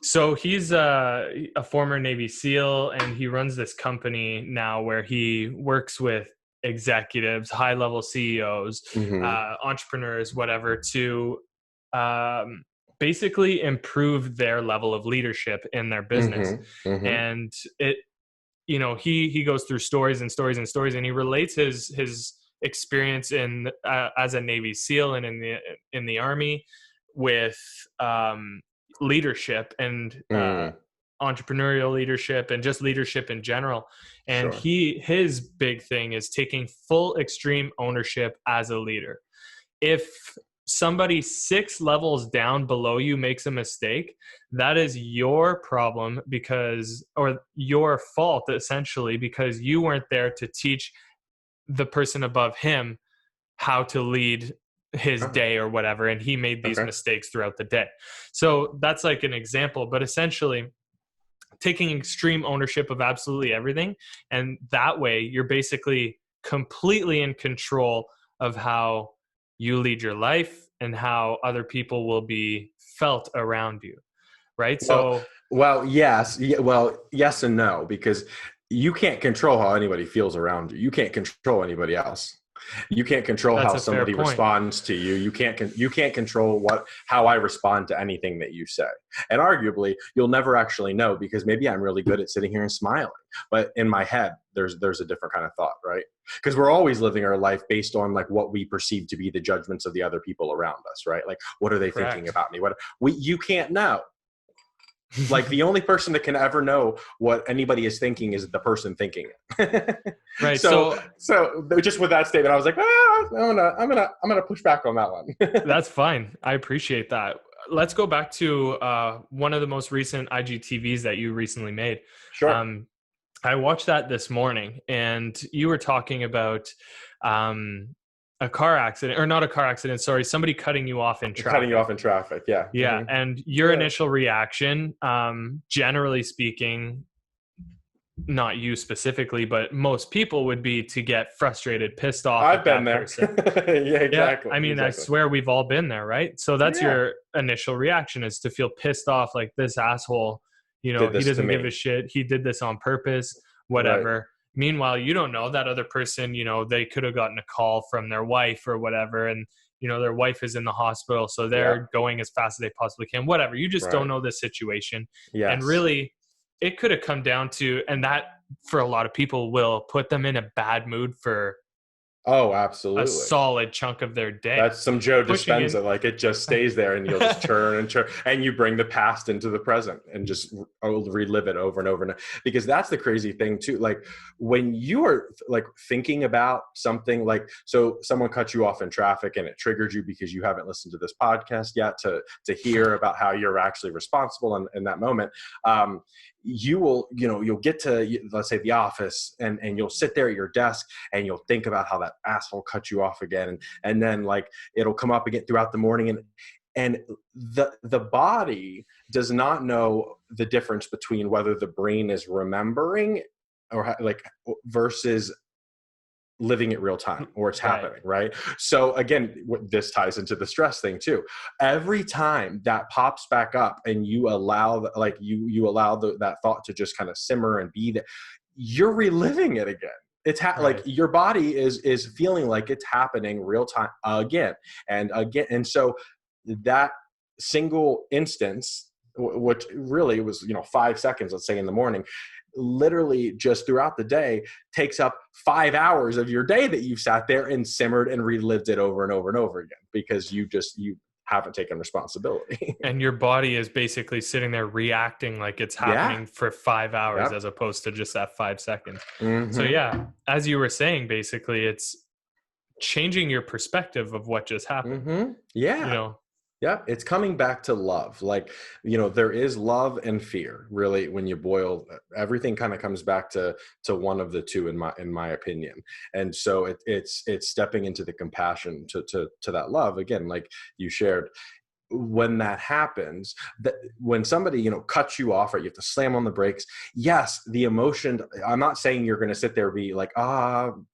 So he's a former Navy SEAL, and he runs this company now where he works with executives, high-level CEOs, entrepreneurs, whatever, to basically improve their level of leadership in their business. And he goes through stories and stories and stories, and he relates his experience in as a Navy SEAL and in the Army with leadership and entrepreneurial leadership and just leadership in general. And his big thing is taking full extreme ownership as a leader. If somebody 6 levels down below you makes a mistake, that is your problem or your fault essentially, because you weren't there to teach the person above him how to lead his day or whatever, and he made these mistakes throughout the day. So that's like an example, but essentially taking extreme ownership of absolutely everything, and that way you're basically completely in control of how you lead your life and how other people will be felt around you, right? Yes and no, because you can't control how anybody feels around you. You can't control anybody else. You can't control how somebody responds to you. You can't control how I respond to anything that you say. And arguably, you'll never actually know, because maybe I'm really good at sitting here and smiling, but in my head, there's a different kind of thought, right? Because we're always living our life based on like what we perceive to be the judgments of the other people around us, right? Like, what are they thinking about me? You can't know. Like, the only person that can ever know what anybody is thinking is the person thinking it. Right. So just with that statement, I was like, I'm gonna push back on that one. That's fine. I appreciate that. Let's go back to one of the most recent IGTVs that you recently made. Sure. I watched that this morning, and you were talking about a car accident, or not a car accident, sorry, somebody cutting you off in traffic. Cutting you off in traffic, yeah. Yeah, and your initial reaction, generally speaking, not you specifically, but most people would be to get frustrated, pissed off. I've been there. Yeah, exactly. Yeah, I mean, exactly. I swear we've all been there, right? So that's your initial reaction, is to feel pissed off, like, this asshole, he doesn't give a shit. He did this on purpose, whatever. Right. Meanwhile, you don't know that other person, they could have gotten a call from their wife or whatever, and, their wife is in the hospital, so they're going as fast as they possibly can, whatever. You just don't know the situation. Yes. And really, it could have come down to, and that for a lot of people will put them in a bad mood for Oh, a absolutely. solid chunk of their day. That's some Joe Pushing Dispenza. in. Like it just stays there and you'll just turn and turn and you bring the past into the present and just relive it over and over. And because that's the crazy thing too. Like when you are like thinking about something like, so someone cut you off in traffic and it triggered you because you haven't listened to this podcast yet to hear about how you're actually responsible in that moment. You will, you'll get to, let's say, the office and you'll sit there at your desk and you'll think about how that asshole cut you off again. And then like it'll come up again throughout the morning, and the body does not know the difference between whether the brain is remembering or like versus living it real time or it's Right. happening, right? So again, this ties into the stress thing too. Every time that pops back up and you allow like you allow that thought to just kind of simmer and be there, you're reliving it again. It's like Right. your body is feeling like it's happening real time again and again. And so that single instance, which really was 5 seconds, let's say in the morning, literally just throughout the day takes up 5 hours of your day that you've sat there and simmered and relived it over and over and over again because you haven't taken responsibility. And your body is basically sitting there reacting like it's Yeah. happening for 5 hours Yep. as opposed to just that 5 seconds. So Mm-hmm. yeah, as you were saying, basically it's changing your perspective of what just happened. Mm-hmm. You Yeah. know, Yeah, it's coming back to love. Like, there is love and fear. Really, when you boil everything, kind of comes back to one of the two, in my opinion. And so it's stepping into the compassion to that love again, like you shared. When that happens, that when somebody cuts you off, right, you have to slam on the brakes. Yes, the emotion, I'm not saying you're going to sit there and be like,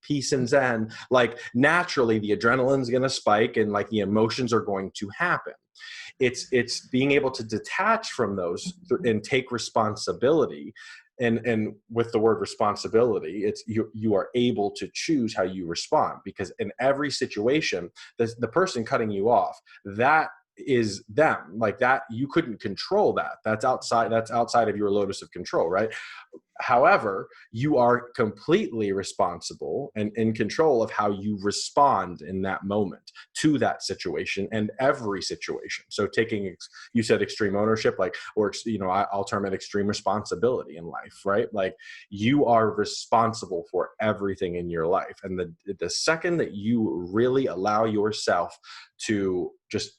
peace and zen. Like naturally the adrenaline's going to spike and like the emotions are going to happen. It's being able to detach from those and take responsibility. And with the word responsibility, it's you are able to choose how you respond, because in every situation, the person cutting you off, that is them. Like that, you couldn't control that. That's outside of your locus of control, right? However, you are completely responsible and in control of how you respond in that moment to that situation and every situation. So taking, you said extreme ownership, like, or, I'll term it extreme responsibility in life, right? Like you are responsible for everything in your life. And the second that you really allow yourself to just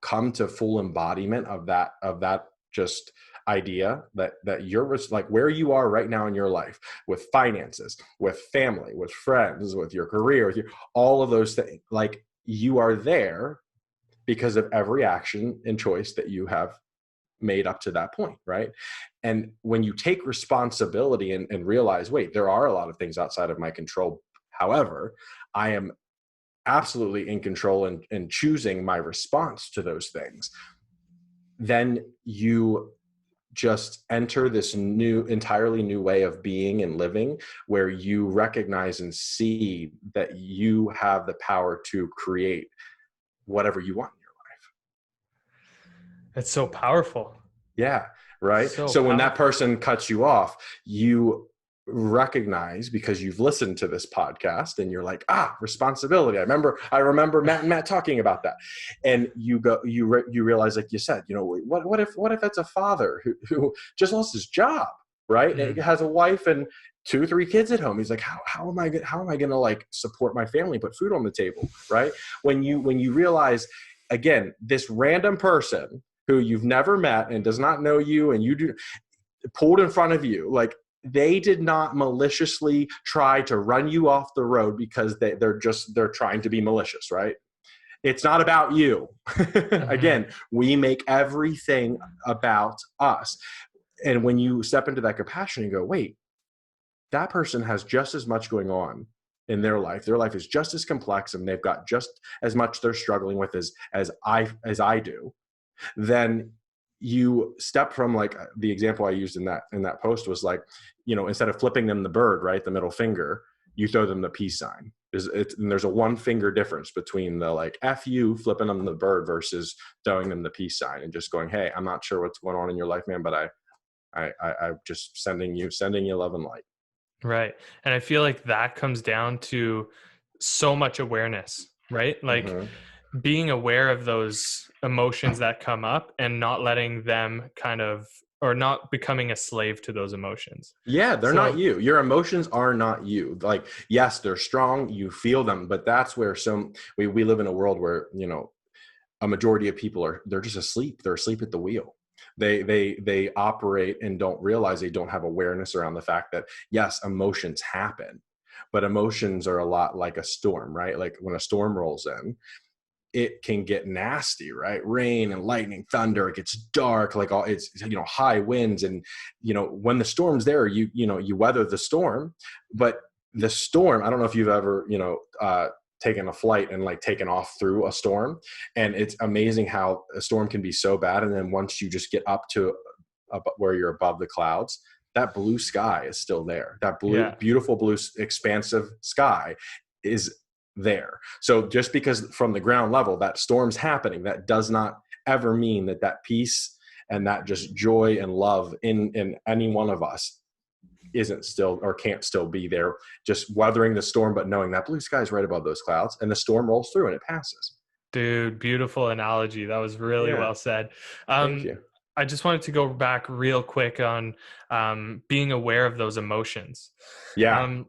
come to full embodiment of that just idea that you're like where you are right now in your life, with finances, with family, with friends, with your career, with all of those things, like you are there because of every action and choice that you have made up to that point, right? And when you take responsibility and realize, wait, there are a lot of things outside of my control, however, I am absolutely in control and choosing my response to those things, then you just enter this entirely new way of being and living, where you recognize and see that you have the power to create whatever you want in your life. it's so powerful. Yeah, right. So So when that powerful. person cuts you off, you recognize, because you've listened to this podcast and you're like, responsibility. I remember Matt talking about that. And you realize, like you said, what if that's a father who just lost his job, right? And has a wife and 2 or 3 kids at home. He's like, how am I going to like support my family, put food on the table, right? When you realize, again, this random person who you've never met and does not know you, and you do pulled in front of you, like they did not maliciously try to run you off the road because they're trying to be malicious, right? It's not about you. Again, we make everything about us. And when you step into that compassion and go, wait, that person has just as much going on in their life. Their life is just as complex and they've got just as much they're struggling with as I do. Then you step from, like the example I used in that post was like, instead of flipping them the bird, right, the middle finger, you throw them the peace sign. And there's a 1 finger difference between the like F you flipping them the bird versus throwing them the peace sign and just going, hey, I'm not sure what's going on in your life, man, but I'm just sending you love and light. Right. And I feel like that comes down to so much awareness, right? Like Hmm. being aware of those emotions that come up and not letting them kind of, or not becoming a slave to those emotions. Yeah, they're not So, you. Your emotions are not you. Like, yes, they're strong. You feel them, but that's where we live in a world where, a majority of people they're just asleep. They're asleep at the wheel. They operate and don't realize, they don't have awareness around the fact that yes, emotions happen, but emotions are a lot like a storm, right? Like when a storm rolls in, it can get nasty, right? Rain and lightning, thunder, it gets dark, like all it's, high winds. And, when the storm's there, you weather the storm, but the storm, I don't know if you've ever, taken a flight and like taken off through a storm. And it's amazing how a storm can be so bad. And then once you just get up to where you're above the clouds, that blue sky is still there. That yeah. beautiful blue, expansive sky is there. So just because from the ground level that storm's happening, that does not ever mean that that peace and that just joy and love in any one of us isn't still or can't still be there. Just weathering the storm, but knowing that blue sky is right above those clouds, and the storm rolls through and it passes. Dude, beautiful analogy. That was really Yeah, well said. thank Um, you. I just wanted to go back real quick on being aware of those emotions. Yeah. Um,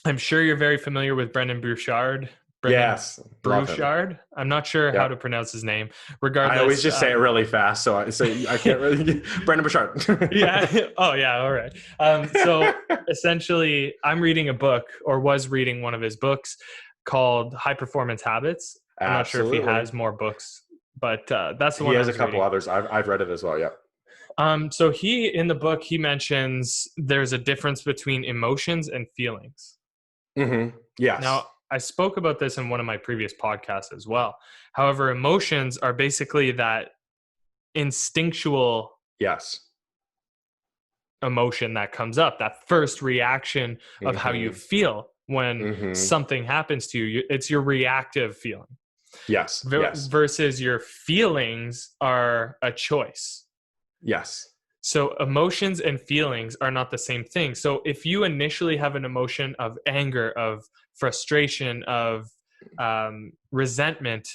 I'm sure you're very familiar with Brendan Burchard. Brendan Yes, love him. Burchard. I'm not sure how to Yep. pronounce his name. I always Regardless, just say it really fast, so I can't really. Brendan Bouchard. yeah. Oh, yeah. All right. So essentially, I'm reading a book, or was reading one of his books, called High Performance Habits. I'm not sure if he Absolutely. has more books, but that's the He one I has a was couple reading. others. I've read it as well. Yep. So he, in the book, he mentions there's a difference between emotions and feelings. Yes. Now, I spoke about this in one of my previous podcasts as well. However, emotions are basically that instinctual Yes. emotion that comes up, that first reaction of how you Hmm. feel when Hmm. something happens to you. It's your reactive feeling Yes. Yes. versus your feelings are a choice. Yes. So emotions and feelings are not the same thing. So if you initially have an emotion of anger, of frustration, of resentment,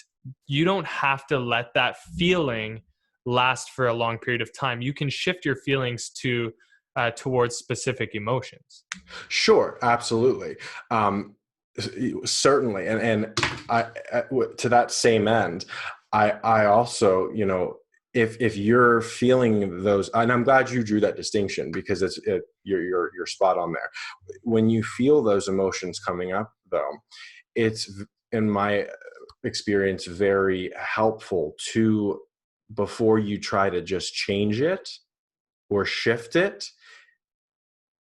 you don't have to let that feeling last for a long period of time. You can shift your feelings to towards specific emotions. Sure. Absolutely. Certainly. And to that same end, I also, if you're feeling those, and I'm glad you drew that distinction, because you're spot on there. When you feel those emotions coming up, though, it's, in my experience, very helpful to, before you try to just change it or shift it,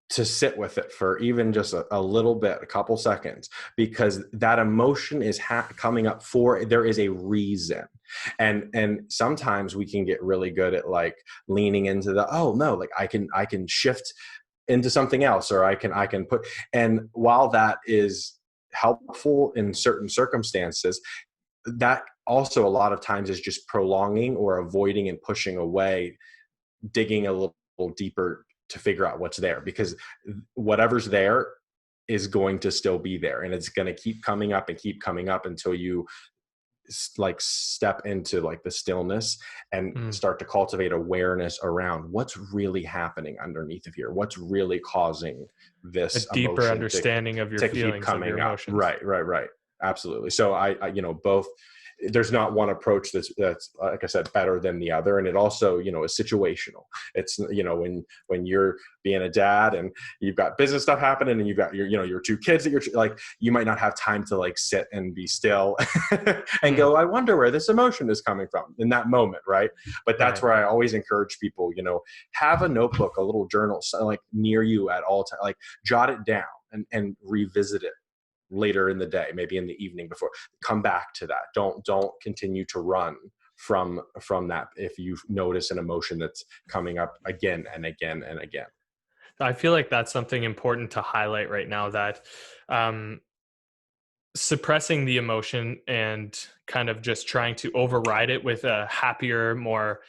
to sit with it for even just a little bit, a couple seconds, because that emotion is coming up for, there is a reason. And sometimes we can get really good at like leaning into the, oh no, like I can shift into something else, or I can put, and while that is helpful in certain circumstances, that also a lot of times is just prolonging or avoiding and pushing away, digging a little deeper to figure out what's there, because whatever's there is going to still be there, and it's going to keep coming up and keep coming up until you like step into like the stillness and Mm. start to cultivate awareness around what's really happening underneath of here, what's really causing A this deeper emotion understanding of your to keep feelings, of your coming up. emotions. Right. Absolutely. So I both, there's not one approach that's like I said better than the other, and it also is situational. It's when you're being a dad and you've got business stuff happening and you've got your two kids that you're like, you might not have time to like sit and be still and Mm. go, I wonder where this emotion is coming from in that moment, right? But that's Right. where I always encourage people, have a notebook, a little journal, like near you at all times, like jot it down and revisit it later in the day, maybe in the evening before. Come back to that. Don't continue to run from that if you notice an emotion that's coming up again and again and again. I feel like that's something important to highlight right now, that um, suppressing the emotion and kind of just trying to override it with a happier, more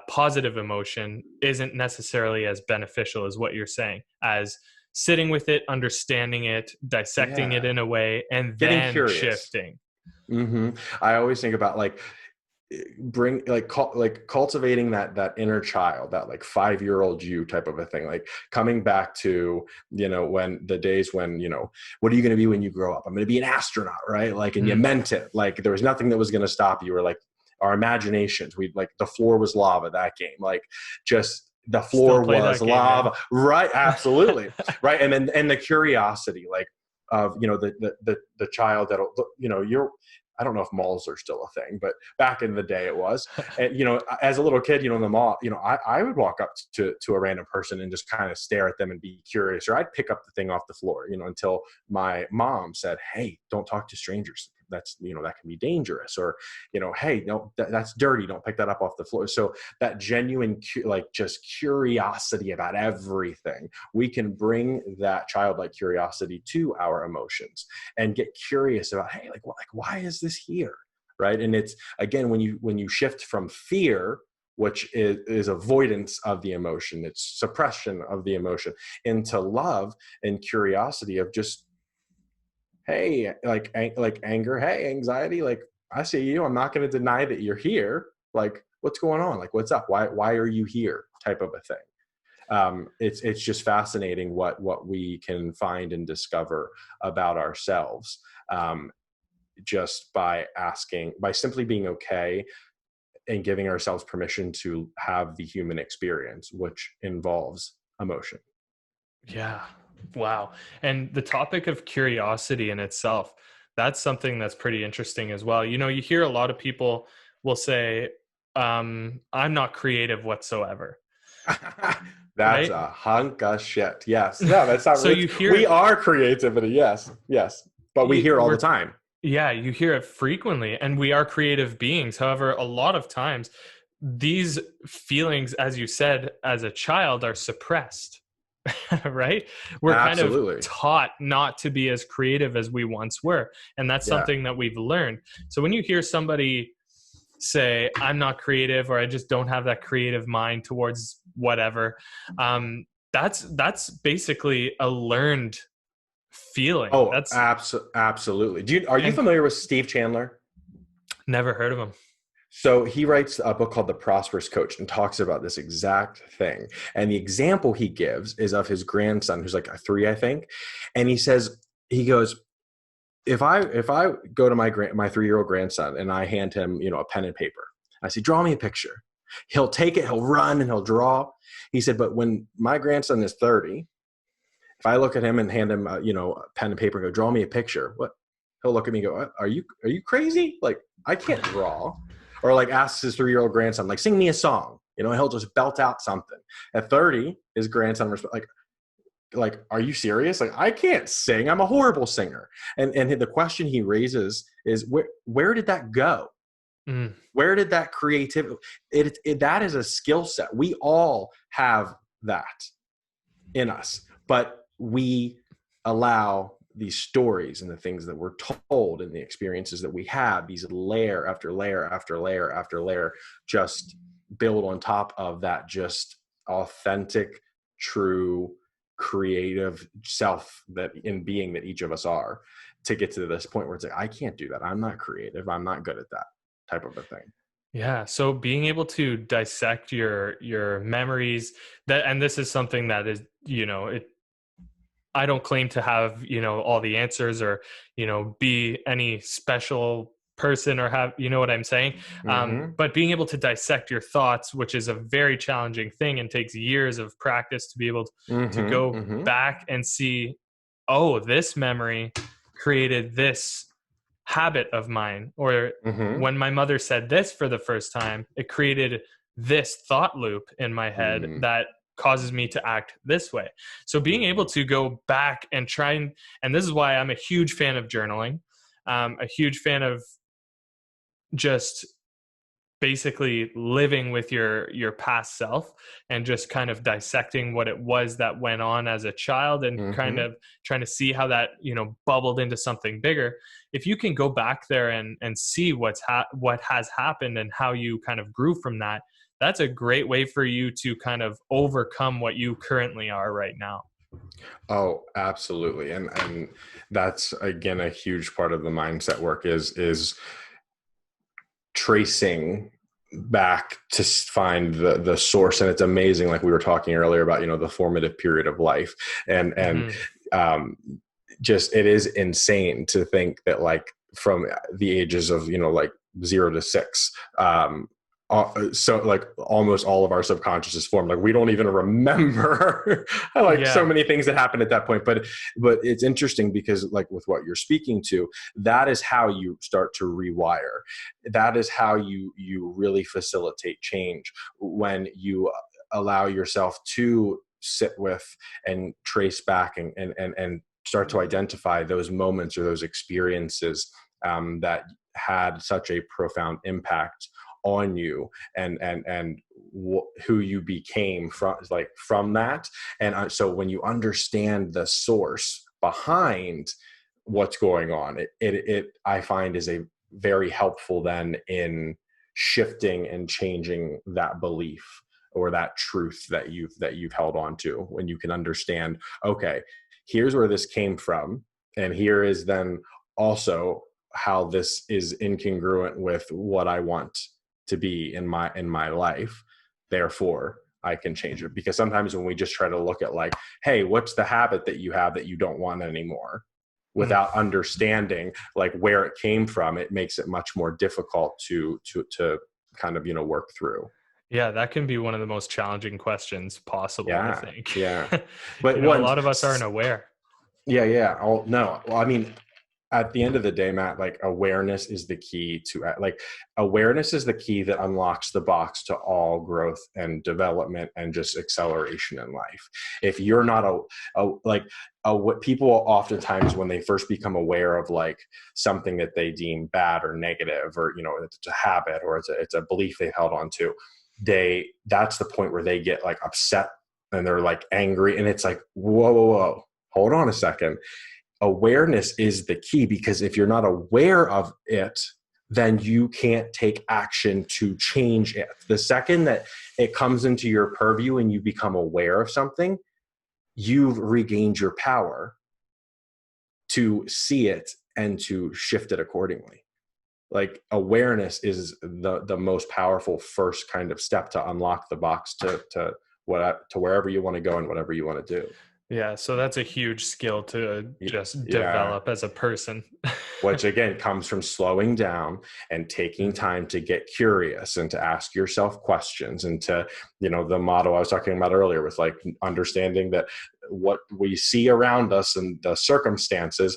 positive emotion isn't necessarily as beneficial as what you're saying, as sitting with it, understanding it, dissecting it Yeah. in a way, and Getting then curious. shifting. I always think about like bring like cultivating that inner child, that like 5-year old you type of a thing, like coming back to, when the days when, what are you going to be when you grow up? I'm going to be an astronaut, right? Like, and you Mm. meant it. Like there was nothing that was going to stop you, or like our imaginations, we like the floor was lava, that game, like just the Still floor play was that game, man. lava, right? Absolutely. Right. And then, and the curiosity, like of, the child that'll, you're, I don't know if malls are still a thing, but back in the day it was. And, as a little kid, in the mall, I would walk up to a random person and just kind of stare at them and be curious, or I'd pick up the thing off the floor, until my mom said, hey, don't talk to strangers. That's, that can be dangerous, or, hey, no, that's dirty. Don't pick that up off the floor. So that genuine, like just curiosity about everything, we can bring that childlike curiosity to our emotions and get curious about, hey, like why is this here? Right. And it's, again, when you shift from fear, which is avoidance of the emotion, it's suppression of the emotion, into love and curiosity of just, hey, like anger, hey, anxiety, like I see you, I'm not going to deny that you're here, like what's going on, like what's up, why are you here, type of a thing. It's just fascinating what we can find and discover about ourselves, just by simply being okay and giving ourselves permission to have the human experience, which involves emotion. Yeah. Wow. And the topic of curiosity in itself, that's something that's pretty interesting as well. You hear a lot of people will say, I'm not creative whatsoever. That's Right. a hunk of shit. Yes. No, that's not. So you We hear, are creativity. Yes. Yes. But we hear it all the we're, time. yeah, you hear it frequently, and we are creative beings. However, a lot of times these feelings, as you said, as a child are suppressed. Right? We're kind of Absolutely. taught not to be as creative as we once were. And that's Yeah. something that we've learned. So when you hear somebody say, I'm not creative, or I just don't have that creative mind towards whatever, that's basically a learned feeling. Oh, That's absolutely. Are you and familiar with Steve Chandler? never heard of them. So he writes a book called The Prosperous Coach and talks about this exact thing. And the example he gives is of his grandson, who's like 3, I think. And he goes, if I go to my 3-year-old grandson and I hand him, a pen and paper, I say, draw me a picture. He'll take it, he'll run, and he'll draw. He said, but when my grandson is 30, if I look at him and hand him, a pen and paper and go, draw me a picture, what? He'll look at me and go, are you crazy? Like, I can't draw. Or like asks his 3-year-old grandson, like, sing me a song. He'll just belt out something. At 30, his grandson like, are you serious? Like, I can't sing. I'm a horrible singer. And the question he raises is, where did that go? Mm. Where did that creativity? That is a skill set. We all have that in us, but we allow these stories and the things that we're told and the experiences that we have, these layer after layer after layer after layer, just build on top of that just authentic, true, creative self that in being that each of us are, to get to this point where it's like, I can't do that. I'm not creative. I'm not good at that type of a thing. Yeah, so being able to dissect your memories, that, and this is something that is, it, I don't claim to have, all the answers, or, be any special person, or have, what I'm saying? Mm-hmm. But being able to dissect your thoughts, which is a very challenging thing and takes years of practice to be able to Mm-hmm. go Mm-hmm. back and see, oh, this memory created this habit of mine, or Mm-hmm. when my mother said this for the first time, it created this thought loop in my head Mm-hmm. that causes me to act this way. So being able to go back and try and this is why I'm a huge fan of journaling, a huge fan of just basically living with your past self and just kind of dissecting what it was that went on as a child, and kind Mm-hmm. of trying to see how that bubbled into something bigger. If you can go back there and see what has happened and how you kind of grew from that, that's a great way for you to kind of overcome what you currently are right now. Oh, absolutely. And that's again a huge part of the mindset work is tracing back to find the source. And it's amazing, like we were talking earlier about, the formative period of life. And Hmm. um just it is insane to think that like from the ages of like 0 to 6, so like almost all of our subconscious is formed, like we don't even remember like so Yeah. many things that happened at that point. But it's interesting because like with what you're speaking to, that is how you start to rewire. That is how you really facilitate change, when you allow yourself to sit with and trace back and start to identify those moments or those experiences that had such a profound impact on you, and who you became from that. And so when you understand the source behind what's going on, it I find is a very helpful then in shifting and changing that belief or that truth that you've held on to, when you can understand, okay, here's where this came from, and here is then also how this is incongruent with what I want to be in my life. Therefore I can change it. Because sometimes when we just try to look at like, hey, what's the habit that you have that you don't want anymore, Mm. without understanding like where it came from, it makes it much more difficult to kind of work through. Yeah, that can be one of the most challenging questions possible, I Yeah, think. yeah. But A once, lot of us aren't aware. yeah, yeah. Oh no. Well, I mean, at the end of the day, Matt, like awareness is the key to like awareness is the key that unlocks the box to all growth and development and just acceleration in life. If you're not like what people oftentimes when they first become aware of like something that they deem bad or negative, or it's a habit or it's a belief they've held on to, that's the point where they get like upset and they're like angry, and it's like, whoa, whoa, whoa, hold on a second. Awareness is the key, because if you're not aware of it, then you can't take action to change it. The second that it comes into your purview and you become aware of something, you've regained your power to see it and to shift it accordingly. Like awareness is the most powerful first kind of step to unlock the box to wherever you want to go and whatever you want to do. Yeah, so that's a huge skill to just Yeah. develop as a person. Which again comes from slowing down and taking Mm. time to get curious and to ask yourself questions, and to, the motto I was talking about earlier with like understanding that what we see around us and the circumstances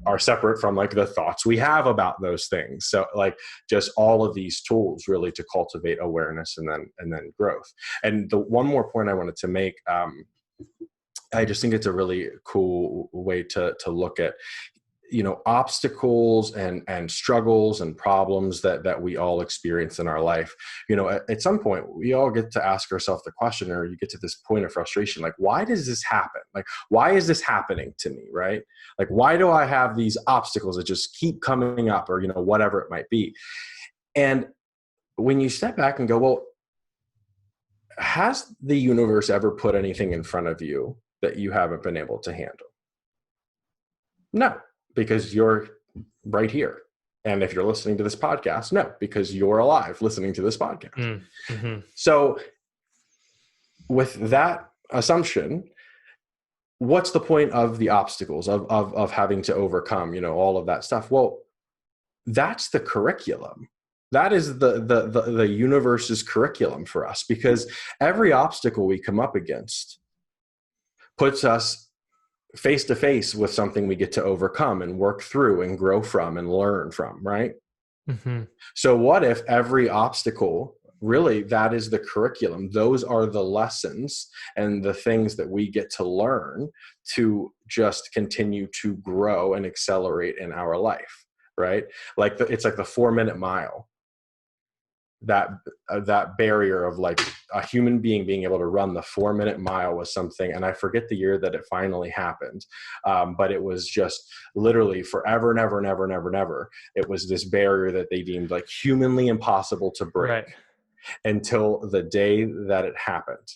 are separate from like the thoughts we have about those things. So like just all of these tools really to cultivate awareness and then growth. And the one more point I wanted to make, I just think it's a really cool way to look at obstacles and struggles and problems that we all experience in our life. At some point we all get to ask ourselves the question, or you get to this point of frustration, like, why does this happen? Like, why is this happening to me? Right? Like, why do I have these obstacles that just keep coming up, or whatever it might be? And when you step back and go, well, has the universe ever put anything in front of you that you haven't been able to handle? No, because you're right here. And if you're listening to this podcast, no, because you're alive listening to this podcast. Mm. Hmm. So, with that assumption, what's the point of the obstacles of having to overcome, all of that stuff? Well, that's the curriculum. That is the universe's curriculum for us, because every obstacle we come up against puts us face to face with something we get to overcome and work through and grow from and learn from, right? Hmm. So what if every obstacle, really, that is the curriculum? Those are the lessons and the things that we get to learn to just continue to grow and accelerate in our life, right? Like it's like the 4-minute mile, that that barrier of like a human being able to run the 4-minute mile was something. And I forget the year that it finally happened, but it was just literally forever and ever and ever and ever and ever. It was this barrier that they deemed like humanly impossible to break, Right. until the day that it happened.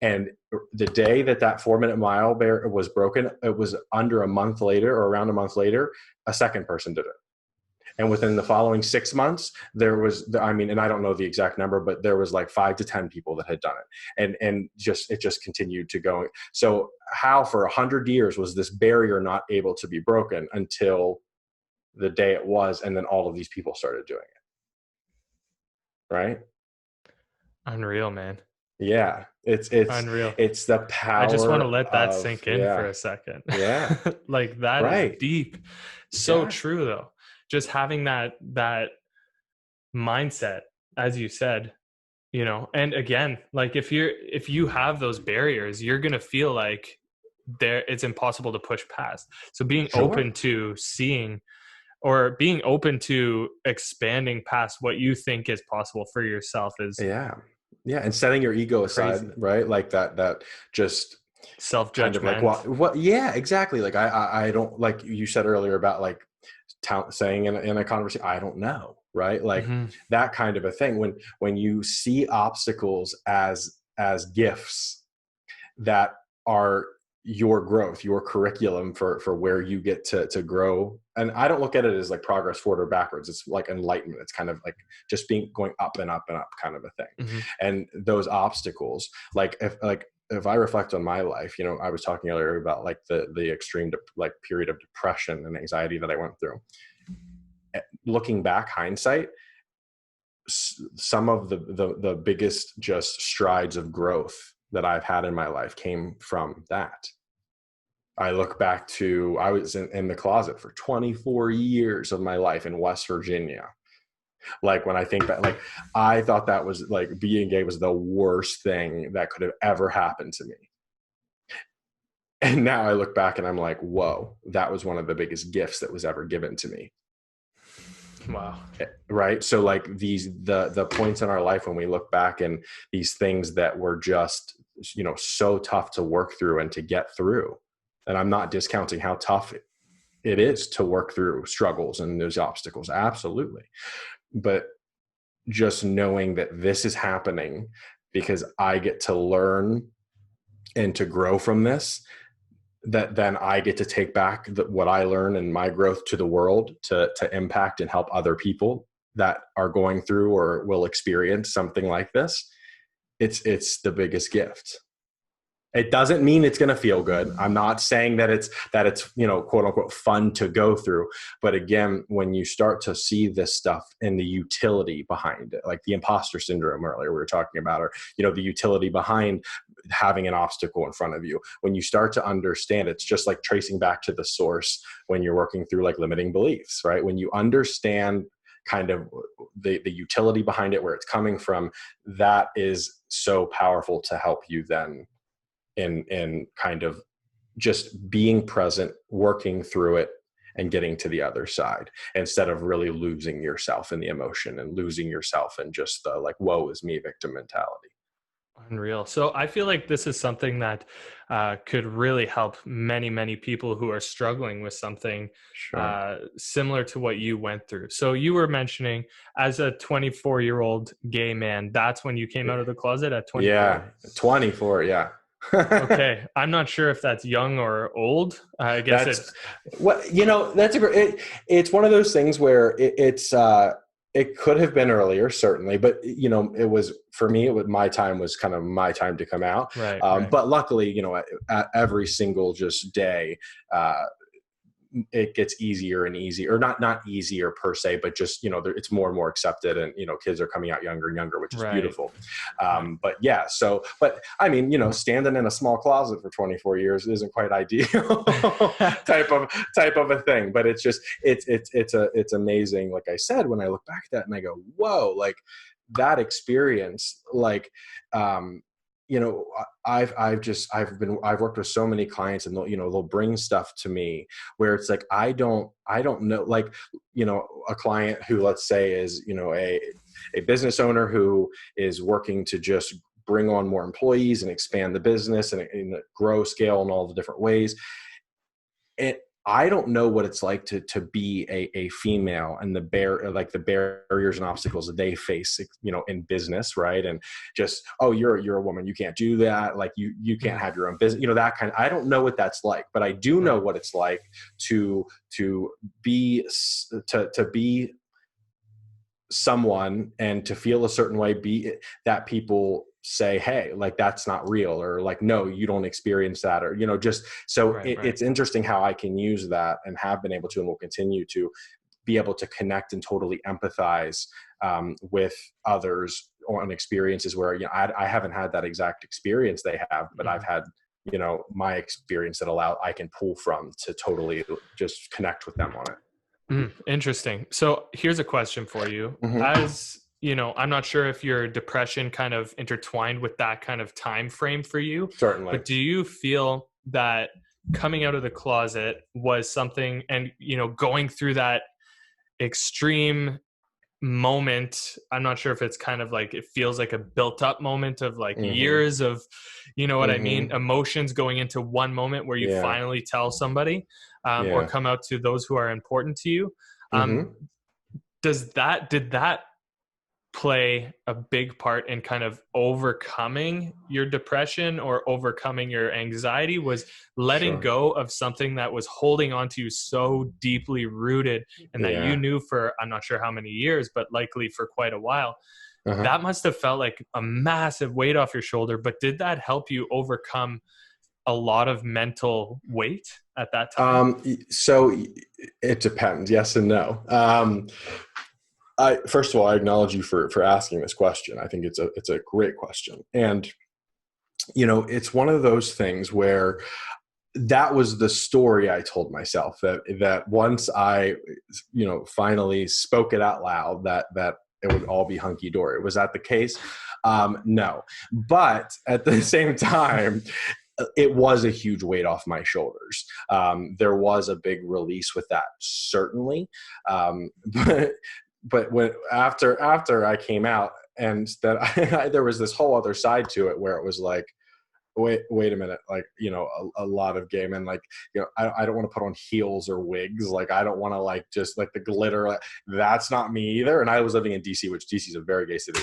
And the day that that 4-minute mile bear was broken, it was under a month later or around a month later, a second person did it. And within the following 6 months, there was, I mean, and I don't know the exact number, but there was like 5 to 10 people that had done it. And it just continued to go. So how for 100 years was this barrier not able to be broken until the day it was? And then all of these people started doing it. Right. Unreal, man. Yeah. Unreal. It's the I just want to power let that of, sink in for a second. yeah, Like that is right. deep. So Yeah. true though. Just having that mindset, as you said, you know, and again, like if you have those barriers, you're going to feel like it's impossible to push past. So being Sure. open to seeing, or being open to expanding past what you think is possible for yourself is Yeah. Yeah. And setting your ego aside, crazy. right? Like that just kind of like, Self-judgment. what, yeah, exactly. Like I don't, like you said earlier about like saying in a conversation, I don't know. Right. Like Mm-hmm. that kind of a thing. When you see obstacles as gifts that are your growth, your curriculum for where you get to grow. And I don't look at it as like progress forward or backwards. It's like enlightenment. It's kind of like just going up and up and up kind of a thing. Mm-hmm. And those obstacles, like if I reflect on my life, you know, I was talking earlier about like the extreme like period of depression and anxiety that I went through. Looking back, hindsight, some of the biggest just strides of growth that I've had in my life came from that. I look back to, I was in the closet for 24 years of my life in West Virginia. Like when I think back, like I thought that was like being gay was the worst thing that could have ever happened to me. And now I look back and I'm like, whoa, that was one of the biggest gifts that was ever given to me. Wow. Right. So like the points in our life when we look back and these things that were just, you know, so tough to work through and to get through. And I'm not discounting how tough it is to work through struggles and those obstacles. Absolutely. But just knowing that this is happening because I get to learn and to grow from this, that then I get to take back what I learn and my growth to the world to impact and help other people that are going through or will experience something like this. It's the biggest gift. It doesn't mean it's going to feel good. I'm not saying that it's, you know, quote unquote fun to go through. But again, when you start to see this stuff and the utility behind it, like the imposter syndrome earlier we were talking about, or, you know, the utility behind having an obstacle in front of you, when you start to understand, it's just like tracing back to the source when you're working through like limiting beliefs, right? When you understand kind of the utility behind it, where it's coming from, that is so powerful to help you then in kind of just being present, working through it and getting to the other side, instead of really losing yourself in the emotion and losing yourself in just the like, woe is me victim mentality. Unreal. So I feel like this is something that could really help many, many people who are struggling with something Sure. similar to what you went through. So you were mentioning as a 24-year-old gay man, that's when you came out of the closet at 24? Yeah. 24. Yeah. Okay. I'm not sure if that's young or old. I guess That's it's, what, you know, that's a great, it's one of those things where it could have been earlier, certainly, but you know, it was, for me, my time was kind of my time to come out. right. But luckily, you know, at every single just day, it gets easier and easier, or not easier per se, but just, you know, it's more and more accepted, and, you know, kids are coming out younger and younger, which is Right. beautiful. But yeah, so, but I mean, you know, standing in a small closet for 24 years isn't quite ideal type of a thing, but it's just, it's amazing. Like I said, when I look back at that and I go, whoa, like that experience, like, you know, I've worked with so many clients, and they'll bring stuff to me where it's like, I don't know, like, you know, a client who, let's say, is, you know, a business owner who is working to just bring on more employees and expand the business and grow, scale in all the different ways. I don't know what it's like to be a female, and the barriers and obstacles that they face, in business, right? And just, oh, you're a woman, you can't do that. Like you can't have your own business, that kind of. I don't know what that's like, but I do know what it's like to be to be someone and to feel a certain way, be that people say, hey, like that's not real, or like, no, you don't experience that, or just so it's interesting how I can use that, and have been able to, and will continue to be able to connect and totally empathize with others on experiences where I haven't had that exact experience they have, but I've had my experience that I can pull from to totally just connect with them on it. Interesting. So here's a question for you. As I'm not sure if your depression kind of intertwined with that kind of time frame for you. Certainly. But do you feel that coming out of the closet was something, and going through that extreme moment, I'm not sure if it's kind of like, it feels like a built up moment of like years of, what I mean, emotions going into one moment where you finally tell somebody, or come out to those who are important to you. Did that play a big part in kind of overcoming your depression or overcoming your anxiety? Was letting go of something that was holding on to you so deeply rooted, and that you knew for, I'm not sure how many years, but likely for quite a while, that must have felt like a massive weight off your shoulder. But did that help you overcome a lot of mental weight at that time? So it depends. Yes and no. First of all, I acknowledge you for asking this question. I think it's a great question. And, it's one of those things where that was the story I told myself, that once I, finally spoke it out loud, that it would all be hunky dory. Was that the case? No. But at the same time, it was a huge weight off my shoulders. There was a big release with that, certainly. But when after I came out, and that there was this whole other side to it where it was like, wait a minute, like, a lot of gay men, like, I don't want to put on heels or wigs. Like, I don't want to like just like the glitter. Like, that's not me either. And I was living in DC, which DC is a very gay city.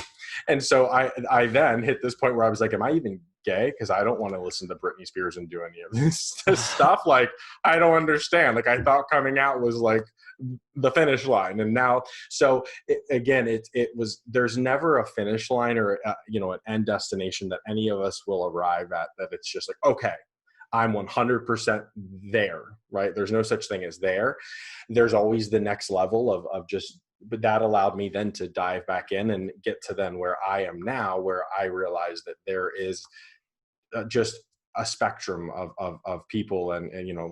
And so I then hit this point where I was like, am I even gay? Because I don't want to listen to Britney Spears and do any of this stuff. Like, I don't understand. Like, I thought coming out was like the finish line. And now, so it was, there's never a finish line or an end destination that any of us will arrive at, that it's just like, okay, I'm 100% there, right? There's no such thing as there. There's always the next level of just, but that allowed me then to dive back in and get to then where I am now, where I realize that there is just a spectrum of people, and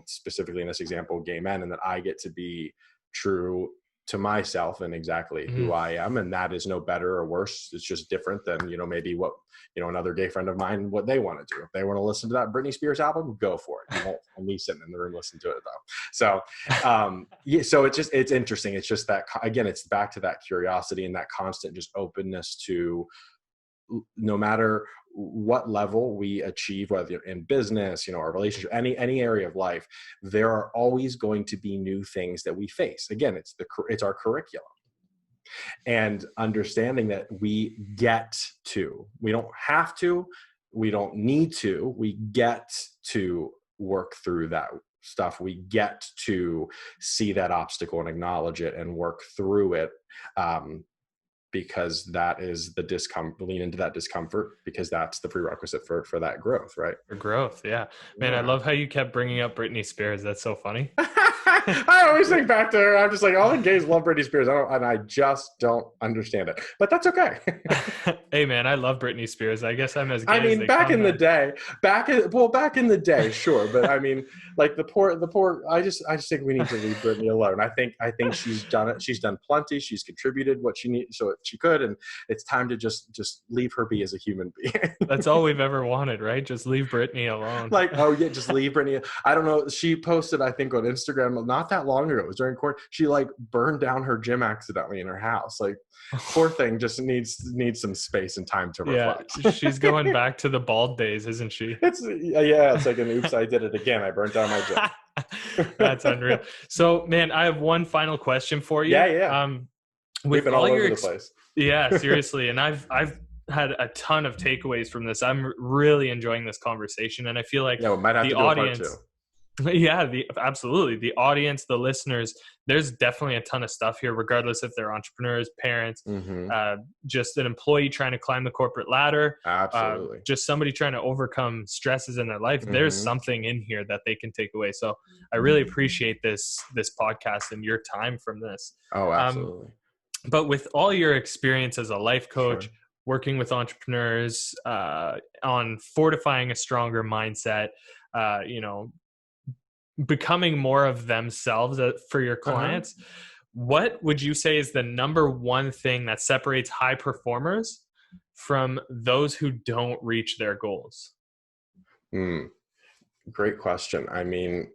specifically in this example, gay men, and that I get to be true to myself and exactly who I am. And that is no better or worse. It's just different than, maybe what, another gay friend of mine, what they want to do. If they want to listen to that Britney Spears album, go for it. You won't find me sitting in the room listening to it though. So, so it's interesting. It's just that, again, it's back to that curiosity and that constant just openness to, no matter what level we achieve, whether in business, our relationship, any area of life, there are always going to be new things that we face. Again, it's our curriculum, and understanding that we don't have to, we don't need to, we get to work through that stuff. We get to see that obstacle and acknowledge it and work through it. Because that is the discomfort, lean into that discomfort, because that's the prerequisite for that growth, right? For growth, yeah. Man, I love how you kept bringing up Britney Spears. That's so funny. I always think back to her. I'm just like, all the gays love Britney Spears. I just don't understand it, but that's okay. Hey man, I love Britney Spears. I guess I'm as gay I mean, as back in the day, sure. But I mean, like the poor, I just think we need to leave Britney alone. I think she's done it. She's done plenty. She's contributed what she could. And it's time to just leave her be as a human being. That's all we've ever wanted, right? Just leave Britney alone. Like, oh yeah, just leave Britney. I don't know. She posted, I think on Instagram, not not that long ago. It was during court. She like burned down her gym accidentally in her house. Like, poor thing just needs some space and time to Yeah, reflect. she's going back to the bald days, isn't she? It's like an oops, I did it again. I burnt down my gym. That's unreal. So, man, I have one final question for you. Yeah. We've With been all over the place. Yeah, seriously, and I've had a ton of takeaways from this. I'm really enjoying this conversation, and I feel like Yeah, we might have the to do audience. a part two. Yeah, absolutely. The audience, the listeners, there's definitely a ton of stuff here, regardless if they're entrepreneurs, parents, just an employee trying to climb the corporate ladder, Absolutely. just somebody trying to overcome stresses in their life. There's something in here that they can take away. So I really appreciate this podcast and your time from this. Oh, absolutely. But with all your experience as a life coach, Sure. working with entrepreneurs on fortifying a stronger mindset, becoming more of themselves for your clients, what would you say is the number one thing that separates high performers from those who don't reach their goals? Great question. I mean,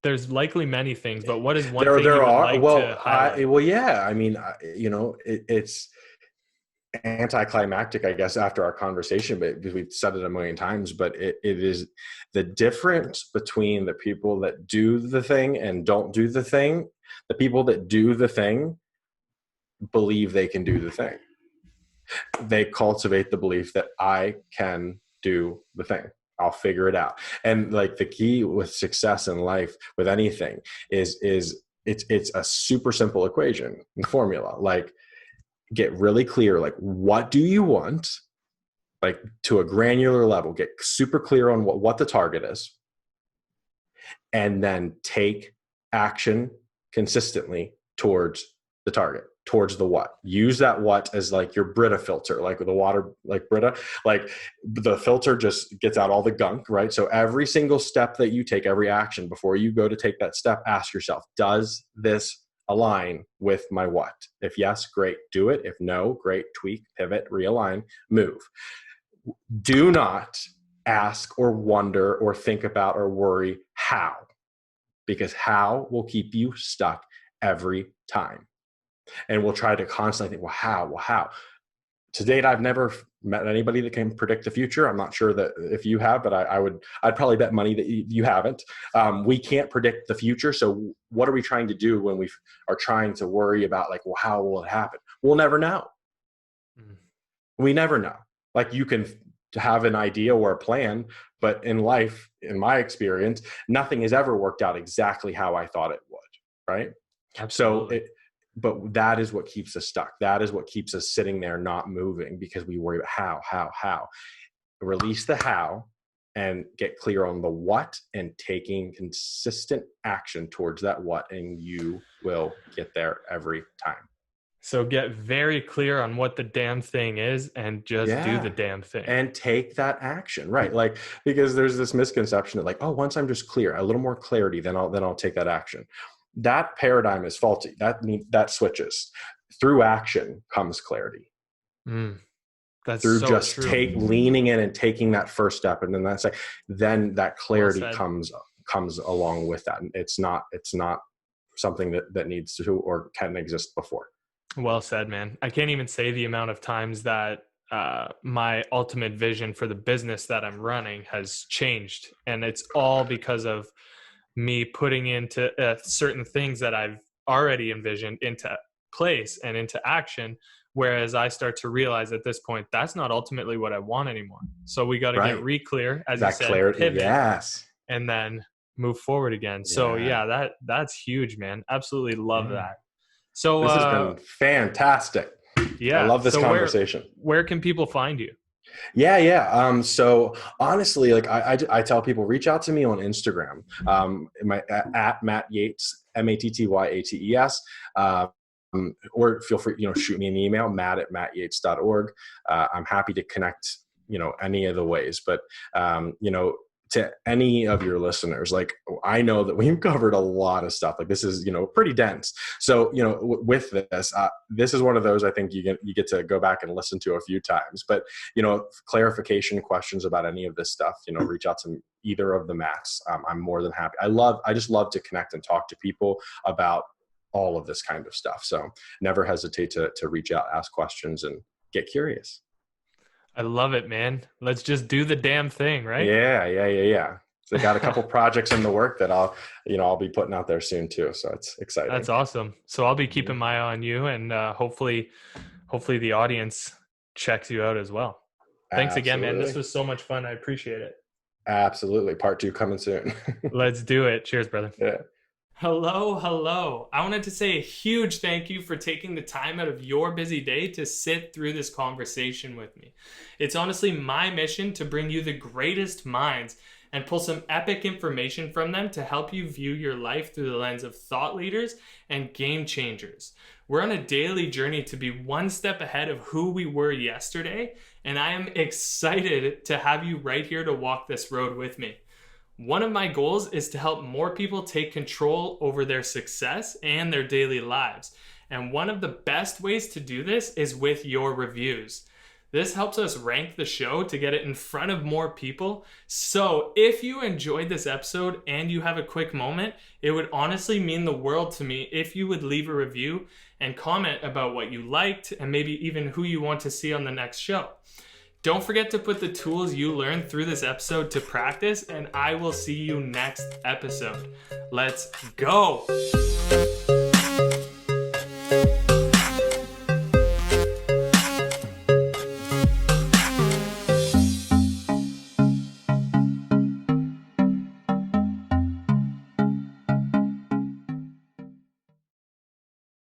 there's likely many things, but what is one there thing you would are like well to highlight? I mean, it's anticlimactic, I guess, after our conversation, but because we've said it a million times, but it is the difference between the people that do the thing and don't do the thing. The people that do the thing believe they can do the thing. They cultivate the belief that I can do the thing. I'll figure it out. And like the key with success in life, with anything, is it's a super simple equation and formula. Like, get really clear, like, what do you want? Like, to a granular level, get super clear on what the target is, and then take action consistently towards the target, towards the what. Use that what as like your Brita filter, like with the water, like Brita, like the filter just gets out all the gunk, right? So every single step that you take, every action before you go to take that step, ask yourself, does this align with my what? If yes, great, do it. If no, great, tweak, pivot, realign, move. Do not ask or wonder or think about or worry how, because how will keep you stuck every time. And we'll try to constantly think, well, how? To date, I've never met anybody that can predict the future. I'm not sure that if you have, but I'd probably bet money that you haven't. We can't predict the future. So what are we trying to do when we are trying to worry about, like, well, how will it happen? We'll never know. We never know. Like, you can have an idea or a plan, but in life, in my experience, nothing has ever worked out exactly how I thought it would. Right. Absolutely. But that is what keeps us stuck. That is what keeps us sitting there not moving, because we worry about how. Release the how and get clear on the what, and taking consistent action towards that what, and you will get there every time. So get very clear on what the damn thing is and just do the damn thing. And take that action, right? Like, because there's this misconception that, like, oh, once I'm just clear, a little more clarity, then I'll take that action. That paradigm is faulty. That switches. Through action comes clarity. That's through so just true. Leaning in and taking that first step, and then that clarity comes along with that. And it's not something that needs to or can exist before. Well said, man. I can't even say the amount of times that my ultimate vision for the business that I'm running has changed, and it's all because of me putting into certain things that I've already envisioned into place and into action. Whereas I start to realize at this point, that's not ultimately what I want anymore. So we got to get re-clear, as you said, clarity, pivot, and then move forward again. So that's huge, man. Absolutely love that. So this has been fantastic. Yeah. I love this conversation. Where can people find you? Yeah. So honestly, like I tell people, reach out to me on Instagram. At Matt Yates, MATTYATES. Or feel free, shoot me an email, matt@mattyates.org. I'm happy to connect, any of the ways, but, to any of your listeners, like, I know that we've covered a lot of stuff. Like, this is, pretty dense. So, with this, this is one of those, I think you get to go back and listen to a few times, but, clarification questions about any of this stuff, reach out to either of the Matts. I'm more than happy. I just love to connect and talk to people about all of this kind of stuff. So never hesitate to reach out, ask questions, and get curious. I love it, man. Let's just do the damn thing, right? Yeah. So I got a couple projects in the work that I'll be putting out there soon too. So it's exciting. That's awesome. So I'll be keeping my eye on you, and hopefully the audience checks you out as well. Thanks again, man. This was so much fun. I appreciate it. Absolutely. Part 2 coming soon. Let's do it. Cheers, brother. Yeah. Hello. I wanted to say a huge thank you for taking the time out of your busy day to sit through this conversation with me. It's honestly my mission to bring you the greatest minds and pull some epic information from them to help you view your life through the lens of thought leaders and game changers. We're on a daily journey to be one step ahead of who we were yesterday, and I am excited to have you right here to walk this road with me. One of my goals is to help more people take control over their success and their daily lives. And one of the best ways to do this is with your reviews. This helps us rank the show to get it in front of more people. So if you enjoyed this episode and you have a quick moment, it would honestly mean the world to me if you would leave a review and comment about what you liked and maybe even who you want to see on the next show. Don't forget to put the tools you learned through this episode to practice, and I will see you next episode. Let's go.